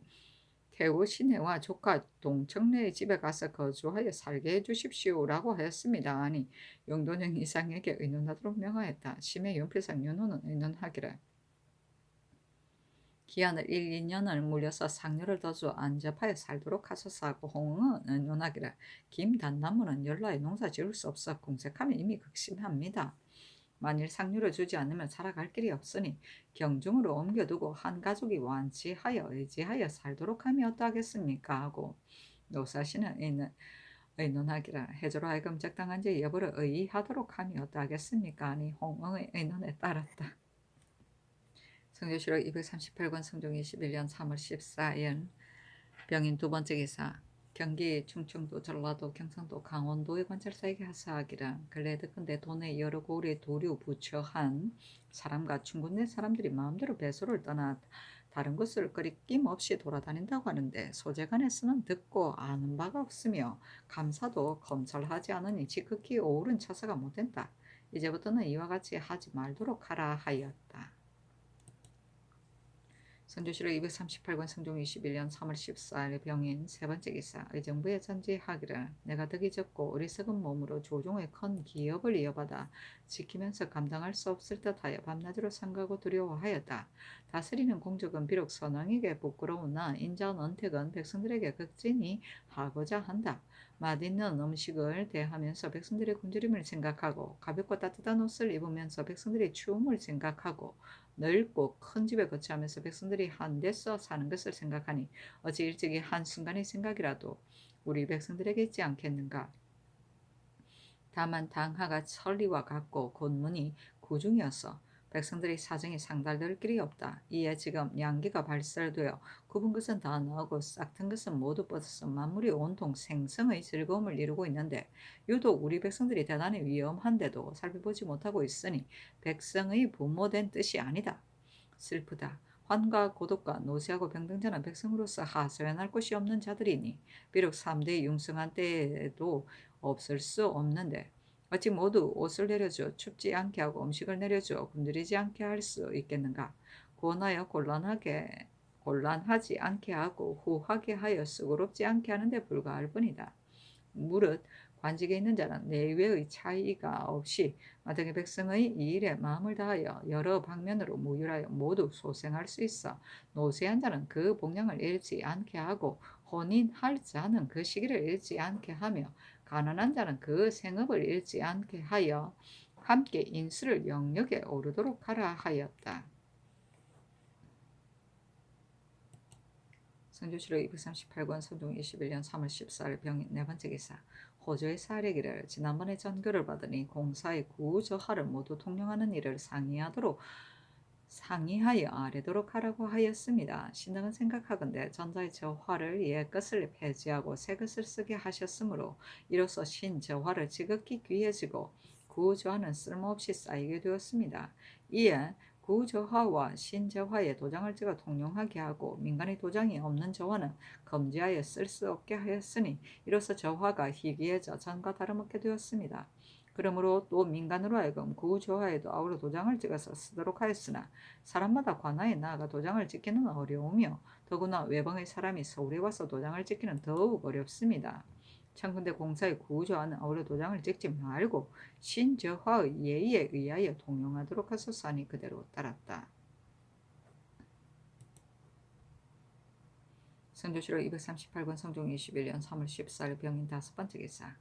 태우 시내와 조카 동청래의 집에 가서 거주하여 살게 해주십시오라고 하였습니다. 아니 영돈형 이상에게 의논하도록 명하였다. 심해 연필상 윤호는 의논하기를 기한을 1, 2년을 물려서 상료를 더 줘 안접하여 살도록 하소서하고 홍응은 의논하기를 김단나무는 연라에 농사 지을 수 없어 궁색하면 이미 극심합니다. 만일 상류를 주지 않으면 살아갈 길이 없으니 경중으로 옮겨두고 한 가족이 완치하여 의지하여 살도록 하면 어떠하겠습니까? 하고 노사시는 의논하기라 해조로 하여금 적당한지 여부를 의의하도록 하면 어떠하겠습니까? 아니 홍응의 의논에 따랐다. 성조실록 238권 성종 21년 3월 14일 병인 두 번째 기사 경기 충청도 전라도 경상도 강원도의 관찰사에게 하사하기라 근래 듣건대 도내 여러 고을에 도류 부처한 사람과 충군 내 사람들이 마음대로 배소를 떠나 다른 곳을 거리낌 없이 돌아다닌다고 하는데 소재관에서는 듣고 아는 바가 없으며 감사도 검찰하지 않으니 지극히 옳은 처사가 못된다. 이제부터는 이와 같이 하지 말도록 하라 하였다. 선조실록 238권 성종 21년 3월 14일 병인 세 번째 기사 의정부에 전지하기를 내가 덕이 적고 어리석은 몸으로 조종의 큰 기업을 이어받아 지키면서 감당할 수 없을 듯하여 밤낮으로 삼가고 두려워하였다. 다스리는 공적은 비록 선왕에게 부끄러우나 인자한 언택은 백성들에게 극진히 하고자 한다. 맛있는 음식을 대하면서 백성들의 굶주림을 생각하고 가볍고 따뜻한 옷을 입으면서 백성들의 추움을 생각하고 넓고 큰 집에 거주하면서 백성들이 한데서 사는 것을 생각하니 어찌 일찍이 한순간의 생각이라도 우리 백성들에게 있지 않겠는가. 다만 당하가 천리와 같고 곤문이 구중이어서 백성들의 사정이 상달될 길이 없다. 이에 지금 양기가 발설되어 굽은 것은 다 나오고 싹튼 것은 모두 뻗어서 만물이 온통 생성의 즐거움을 이루고 있는데 유독 우리 백성들이 대단히 위험한데도 살펴보지 못하고 있으니 백성의 부모된 뜻이 아니다. 슬프다. 환과 고독과 노쇠하고 병등자는 백성으로서 하소연할 곳이 없는 자들이니 비록 3대 융성한 때에도 없을 수 없는데 어찌 모두 옷을 내려줘 춥지 않게 하고 음식을 내려줘 굶주리지 않게 할 수 있겠는가? 구원하여 곤란하지 않게 하고 후하게 하여 수고롭지 않게 하는데 불과할 뿐이다. 무릇 관직에 있는 자는 내외의 차이가 없이 마땅히 백성의 이 일에 마음을 다하여 여러 방면으로 무율하여 모두 소생할 수 있어 노쇠한 자는 그 복량을 잃지 않게 하고 혼인할 자는 그 시기를 잃지 않게 하며 가난한 자는 그 생업을 잃지 않게 하여 함께 인수를 영역에 오르도록 하라 하였다. 성조실록 238권 성종 21년 3월 14일 병인 네 번째 기사 호조의 사례기를 지난번에 전교를 받으니 공사의 구저하를 모두 통령하는 일을 상의하여 아래도록 하라고 하였습니다. 신당은 생각하건대 전자의 저화를 옛 것을 폐지하고 새 것을 쓰게 하셨으므로 이로써 신저화를 지극히 귀해지고 구저화는 쓸모없이 쌓이게 되었습니다. 이에 구저화와 신저화의 도장을 찍어 통용하게 하고 민간의 도장이 없는 저화는 금지하여 쓸 수 없게 하였으니 이로써 저화가 희귀해져 전과 다름없게 되었습니다. 그러므로 또 민간으로 하여금 구저화에도 아우러 도장을 찍어서 쓰도록 하였으나 사람마다 관아에 나아가 도장을 찍기는 어려우며 더구나 외방의 사람이 서울에 와서 도장을 찍기는 더욱 어렵습니다. 창군대 공사의 구조와는 어뢰 도장을 찍지 말고 신저하의 예의에 의하여 통용하도록 하소서하니 그대로 따랐다. 성조실록 238권 성종 21년 3월 14일 병인 5번째 기사.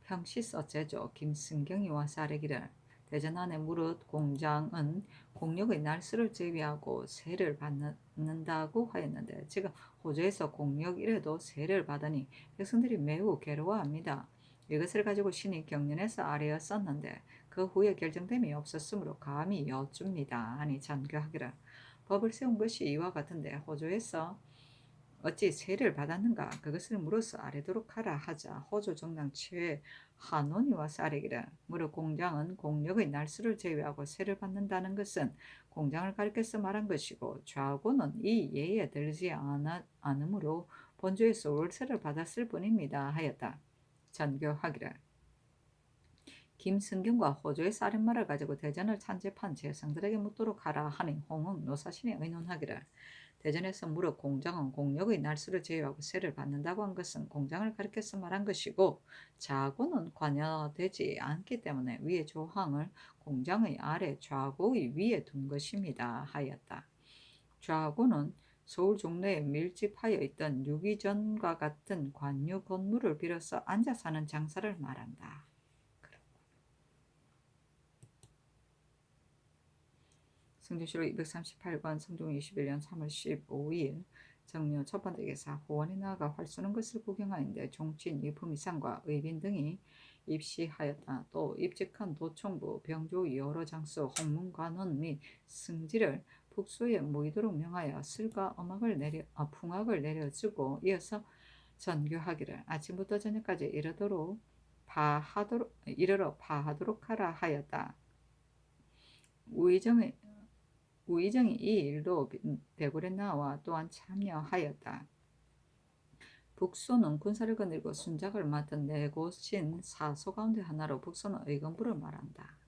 평시서 제조 김승경이와 사례기를 대전 안에 무릇 공장은 공력의 날수를 제비하고 세를 받는다고 하였는데 지금 호주에서 공력 이래도 세를 받으니 백성들이 매우 괴로워합니다. 이것을 가지고 신이 경륜에서 아뢰었었는데 그 후에 결정됨이 없었으므로 감히 여쭙니다 하니 전교하기를 법을 세운 것이 이와 같은데 호주에서 어찌 세를 받았는가 그것을 물어서 아뢰도록 하라 하자 호주 정당 최 한원이와 사례기를 무릇 공장은 공력의 날수를 제외하고 세를 받는다는 것은 공장을 가리켜서 말한 것이고 좌고는 이 예에 들지 않으므로 본주에서 월세를 받았을 뿐입니다 하였다. 전교하기를 김승경과 호주의 쌀인말을 가지고 대전을 찬집한 재상들에게 묻도록 하라 하니 홍흥 노사신이 의논하기를 대전에서 무릇 공장은 공력의 날수를 제외하고 세를 받는다고 한 것은 공장을 가리켜서 말한 것이고 좌고는 관여되지 않기 때문에 위의 조항을 공장의 아래 좌고의 위에 둔 것입니다 하였다. 좌고는 서울 종로에 밀집하여 있던 유기전과 같은 관유 건물을 빌어서 앉아 사는 장사를 말한다. 성조실록 238권 성종 21년 3월 15일 정묘 첫 번째 기사 호원이 나아가 활 쏘는 것을 구경하는데 종친 이품이상과 의빈 등이 입시하였다. 또 입직한 도청부 병조 여러 장수 홍문관원 및 승지를 북소에 모이도록 명하여 슬과 풍악을 내려주고 이어서 전교하기를 아침부터 저녁까지 이르러 파하도록 하라 하였다. 우의정이 이 일도 대궐에 나와 또한 참여하였다. 북소는 군사를 거느리고 순작을 맡은 네 곳인 사소 가운데 하나로 북소는 의건부를 말한다.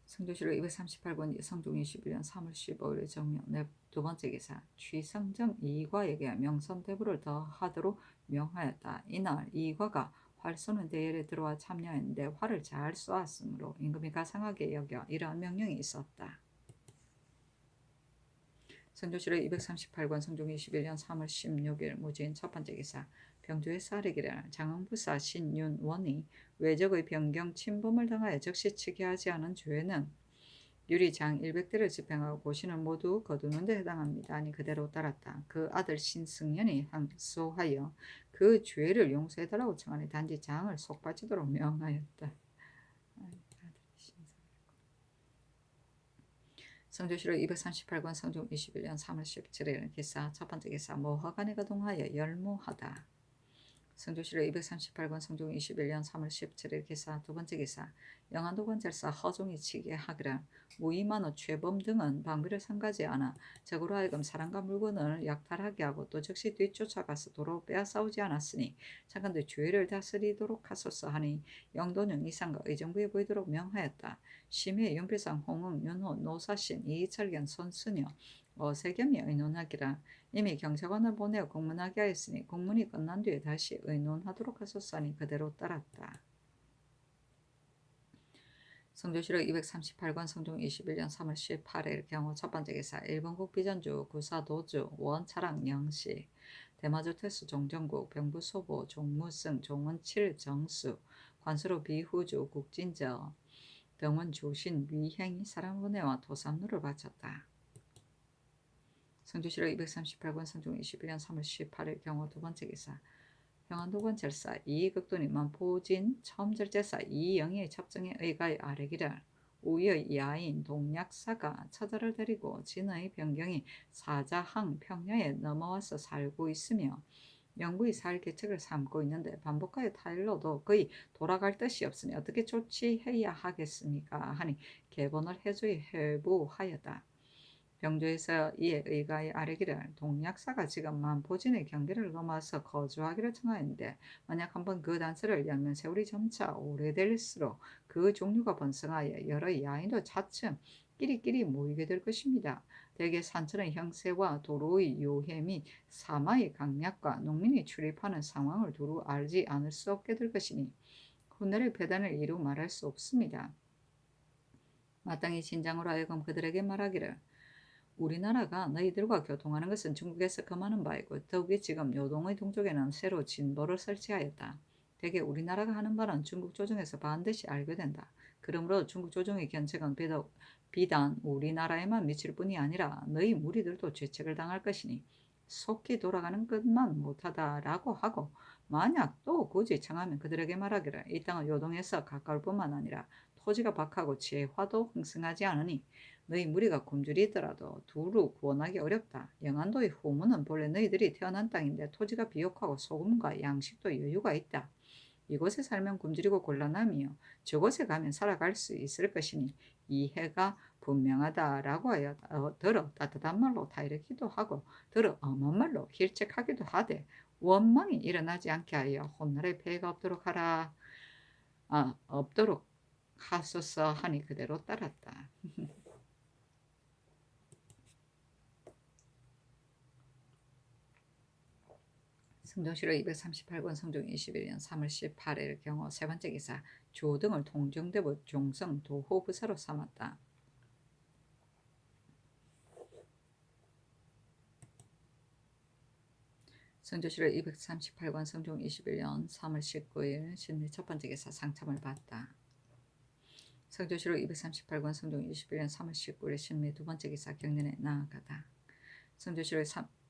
성조실록 238권 성종 21년 3월 15일 정명 두 번째 기사 취성정 이과에게 명선대부를 더하도록 명하였다. 이날 이과가 활 쏘는 대회에 들어와 참여했는데 활을 잘 쏘았으므로 임금이 가상하게 여겨 이러한 명령이 있었다. 성조실록 238권 성종 21년 3월 16일 무진 첫 번째 기사 병조의 사례기를 장흥부사 신윤원이 외적의 변경 침범을 당하여 적시 치게 하지 않은 죄는 유리장 100대를 집행하고 고신을 모두 거두는 데 해당합니다. 아니 그대로 따랐다. 그 아들 신승연이 항소하여 그 죄를 용서해달라고 청하니 단지 장을 속바치도록 명하였다. 성조실록 238권 성종 21년 3월 17일 기사 첫 번째 기사 모화관에 가동하여 열무하다. 성조실록 238권 성종 21년 3월 17일 기사 두 번째 기사 영안도관 절사 허종이 치게 하기를 무이만호 최범 등은 방비를 삼가지 않아 적으로 하여금 사람과 물건을 약탈하게 하고 또 즉시 뒤쫓아가서 도로 빼앗아오지 않았으니 장관들 죄를 다스리도록 하소서 하니 영도령 이상과 의정부에 보이도록 명하였다. 심해 윤필상 홍흥 윤호 노사신 이철견 손순여 어세겸이 의논하기라 이미 경찰관을 보내어 공문하게 하였으니 공문이 끝난 뒤에 다시 의논하도록 하소서 하니 그대로 따랐다. 성조실록 238권 성종 21년 3월 18일 경우 첫 번째 기사 일본국 비전주 구사도주 원차랑 영시 대마주 태수 종정국 병부소보 종무승 종원칠 정수 관수로 비후주 국진저 병원 주신 위행이 사람원회와 도삼루를 바쳤다. 성조실록 238권 성종 21년 3월 18일 경우 두 번째 기사 평안도관 절사 이극돈이 만포진 첨절제사 이영희의 첩정에 의가에 아뢰기를 우의 야인 동약사가 처자를 데리고 진의 변경이 사자항 평야에 넘어와서 살고 있으며 영부의 살 계책을 삼고 있는데 반복하여 타일러도 거의 돌아갈 뜻이 없으니 어떻게 조치해야 하겠습니까 하니 개본을 해주에 해부하였다. 병조에서 이에 의가에 아뢰기를 동약사가 지금 만포진의 경계를 넘어서 거주하기를 청하였는데 만약 한번 그 단서를 열면 세월이 점차 오래될수록 그 종류가 번성하여 여러 야인도 차츰 끼리끼리 모이게 될 것입니다. 대개 산천의 형세와 도로의 요해 및 사마의 강약과 농민이 출입하는 상황을 두루 알지 않을 수 없게 될 것이니 훗날의 배단을 이루 말할 수 없습니다. 마땅히 진장으로 하여금 그들에게 말하기를 우리나라가 너희들과 교통하는 것은 중국에서 금하는 바이고 더욱이 지금 요동의 동쪽에는 새로 진보를 설치하였다. 대개 우리나라가 하는 바는 중국 조정에서 반드시 알게 된다. 그러므로 중국 조정의 견책은 비단 우리나라에만 미칠 뿐이 아니라 너희 무리들도 죄책을 당할 것이니 속히 돌아가는 것만 못하다라고 하고 만약 또 굳이 청하면 그들에게 말하기를 이 땅은 요동에서 가까울 뿐만 아니라 토지가 박하고 재화도 흥성하지 않으니 너희 무리가 굶주리 있더라도 두루 구원하기 어렵다. 영안도의 후문은 본래 너희들이 태어난 땅인데 토지가 비옥하고 소금과 양식도 여유가 있다. 이곳에 살면 굶주리고 곤란하며 저곳에 가면 살아갈 수 있을 것이니 이해가 분명하다라고 하여 더러 따뜻한 말로 타이르기도 하고 더러 엄한 말로 힐책하기도 하되 원망이 일어나지 않게 하여 훗날에 폐해가 없도록 하소서 하니 그대로 따랐다. 성종시로 238권 성종 21년 3월 18일 경호 세 번째 기사 조등을 통정대부 종성 도호부사로 삼았다. 성조시로 238권 성종 21년 3월 19일 신미 첫 번째 기사 상참을 받다. 성조시로 238권 성종 21년 3월 19일 신미 두 번째 기사 경련에 나아가다. 성조시로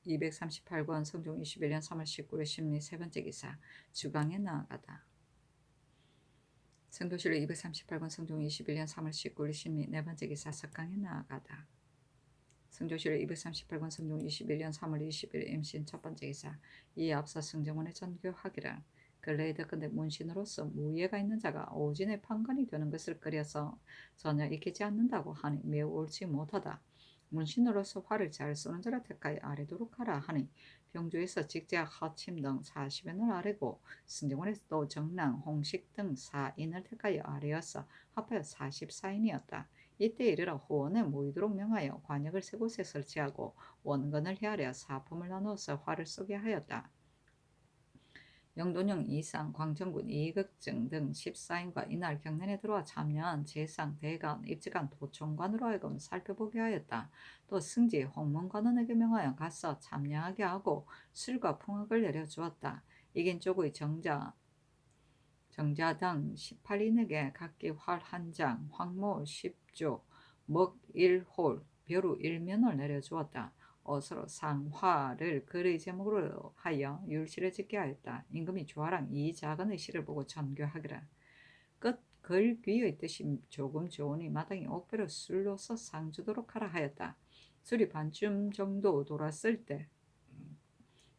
238권 성종 21년 3월 19일 신미 세 번째 기사 주강에 나아가다. 성조시로 238권 성종 21년 3월 19일 신미 네 번째 기사 석강에 나아가다. 성조시로 238권 성종 21년 3월 20일 임신 첫 번째 기사 이에 앞서 승정원에 전교하기를 근래에 듣건대 문신으로서 무예가 있는 자가 오진의 판관이 되는 것을 끓여서 전혀 익히지 않는다고 하니 매우 옳지 못하다. 문신으로서 활을 잘 쏘는 자를 택하여 아래도록 하라 하니 병주에서 직제학 허침 등 40인을 아래고 승정원에서도 정랑, 홍식 등 4인을 택하여 아래여서 합하여 44인이었다. 이때 이르러 호원에 모이도록 명하여 관역을 세 곳에 설치하고 원건을 헤아려 사품을 나누어서 활을 쏘게 하였다. 영돈영 이상, 광정군 이극증 등 14인과 이날 경연에 들어와 참여한 재상, 대관, 입직한 도총관으로 하여금 살펴보게 하였다. 또 승지, 홍문관원에게 명하여 가서 참여하게 하고 술과 풍악을 내려주었다. 이긴 쪽의 정자당 18인에게 각기 활 1장, 황모 10조, 먹 1홀, 벼루 1면을 내려주었다. 어서로 상화를 글의 제목으로 하여 율시를 짓게 하였다. 임금이 조아랑 이 작은의 시를 보고 전교하기를 끝 글 귀의 뜻이 조금 좋으니 마땅히 옥배로 술로서 상주도록 하라 하였다. 술이 반쯤 정도 돌았을 때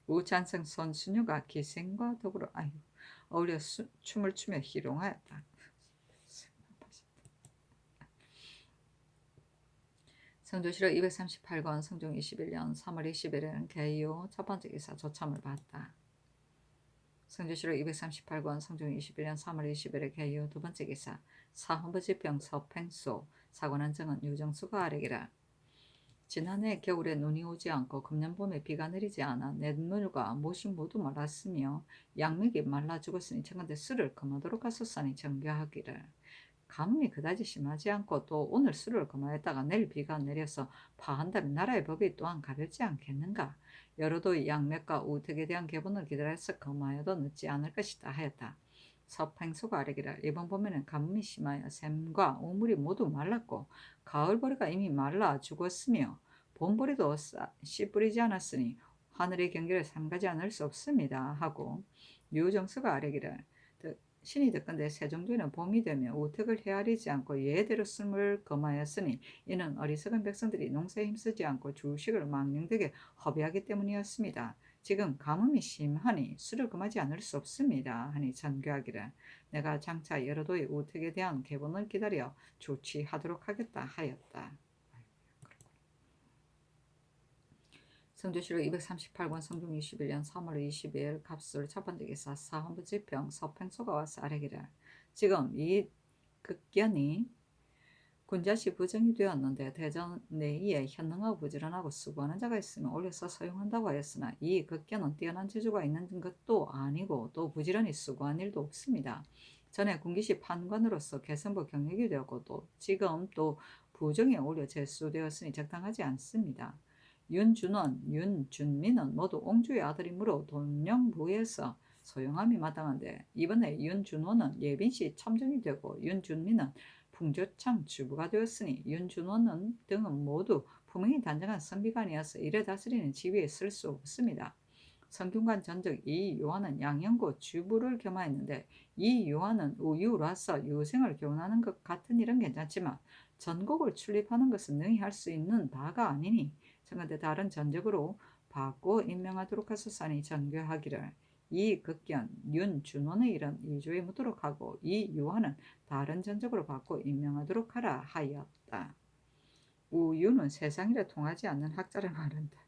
우찬성 선수녀가 기생과 더불어 어울려 춤을 추며 희롱하였다. 성조시로 238권 성종 21년 3월 20일에는 개요 첫 번째 기사 조참을 받다. 성조시로 238권 성종 21년 3월 20일에 개요 두 번째 기사 사헌부지평 서팽소 사관한 정은 유정수가 아래기라. 지난해 겨울에 눈이 오지 않고 금년 봄에 비가 내리지 않아 냇물과 못이 모두 말랐으며 양맥이 말라 죽었으니 청컨대 술을 금하도록 하소서니 정교하기를. 가뭄이 그다지 심하지 않고 또 오늘 술을 금하였다가 내일 비가 내려서 파한다면 나라의 법이 또한 가볍지 않겠는가. 여러도의 양맥과 우택에 대한 개본을 기다려서 금하여도 늦지 않을 것이다 하였다. 서팽소가 아래기를 이번 봄에는 가뭄이 심하여 샘과 우물이 모두 말랐고 가을보리가 이미 말라 죽었으며 봄보리도 씨 뿌리지 않았으니 하늘의 경계를 삼가지 않을 수 없습니다 하고 유정수가 아래기를 신이 듣건대 세종도에는 봄이 되며 우택을 헤아리지 않고 예대로 숨을 금하였으니 이는 어리석은 백성들이 농사에 힘쓰지 않고 주식을 망령되게 허비하기 때문이었습니다. 지금 가뭄이 심하니 술을 금하지 않을 수 없습니다 하니 전교하기를 내가 장차 여러도의 우택에 대한 개본을 기다려 조치하도록 하겠다 하였다. 성조시로 238권 성종 21년 3월 22일 갑술 첫 번째 기사 사헌부지평 서팽소가 와서 아래기를 지금 이 극견이 군자시 부정이 되었는데 대전 내의에 현능하고 부지런하고 수고하는 자가 있으면 올려서 사용한다고 하였으나 이 급견은 뛰어난 재주가 있는 것도 아니고 또 부지런히 수고한 일도 없습니다. 전에 군기시 판관으로서 개선부 경력이 되었고 또 지금 또 부정에 올려 제수되었으니 적당하지 않습니다. 윤준원, 윤준민은 모두 옹주의 아들이므로 돈령부에서 소용함이 마땅한데 이번에 윤준원은 예빈시 첨정이 되고 윤준민은 풍조창 주부가 되었으니 윤준원 등은 모두 품행이 단정한 선비관이어서 이래 다스리는 지위에 쓸 수 없습니다. 성균관 전적 이 요한은 양형고 주부를 겸하였는데 이 요한은 우유라서 유생을 교훈하는 것 같은 일은 괜찮지만 전곡을 출입하는 것은 능히 할 수 있는 바가 아니니 청컨대 다른 전적으로 바꿔 임명하도록 하소서니 전교하기를. 이 극견 윤준원의 일은 이조에 묻도록 하고 이 요한은 다른 전적으로 바꿔 임명하도록 하라 하였다. 우유는 세상이라 통하지 않는 학자를 말한다.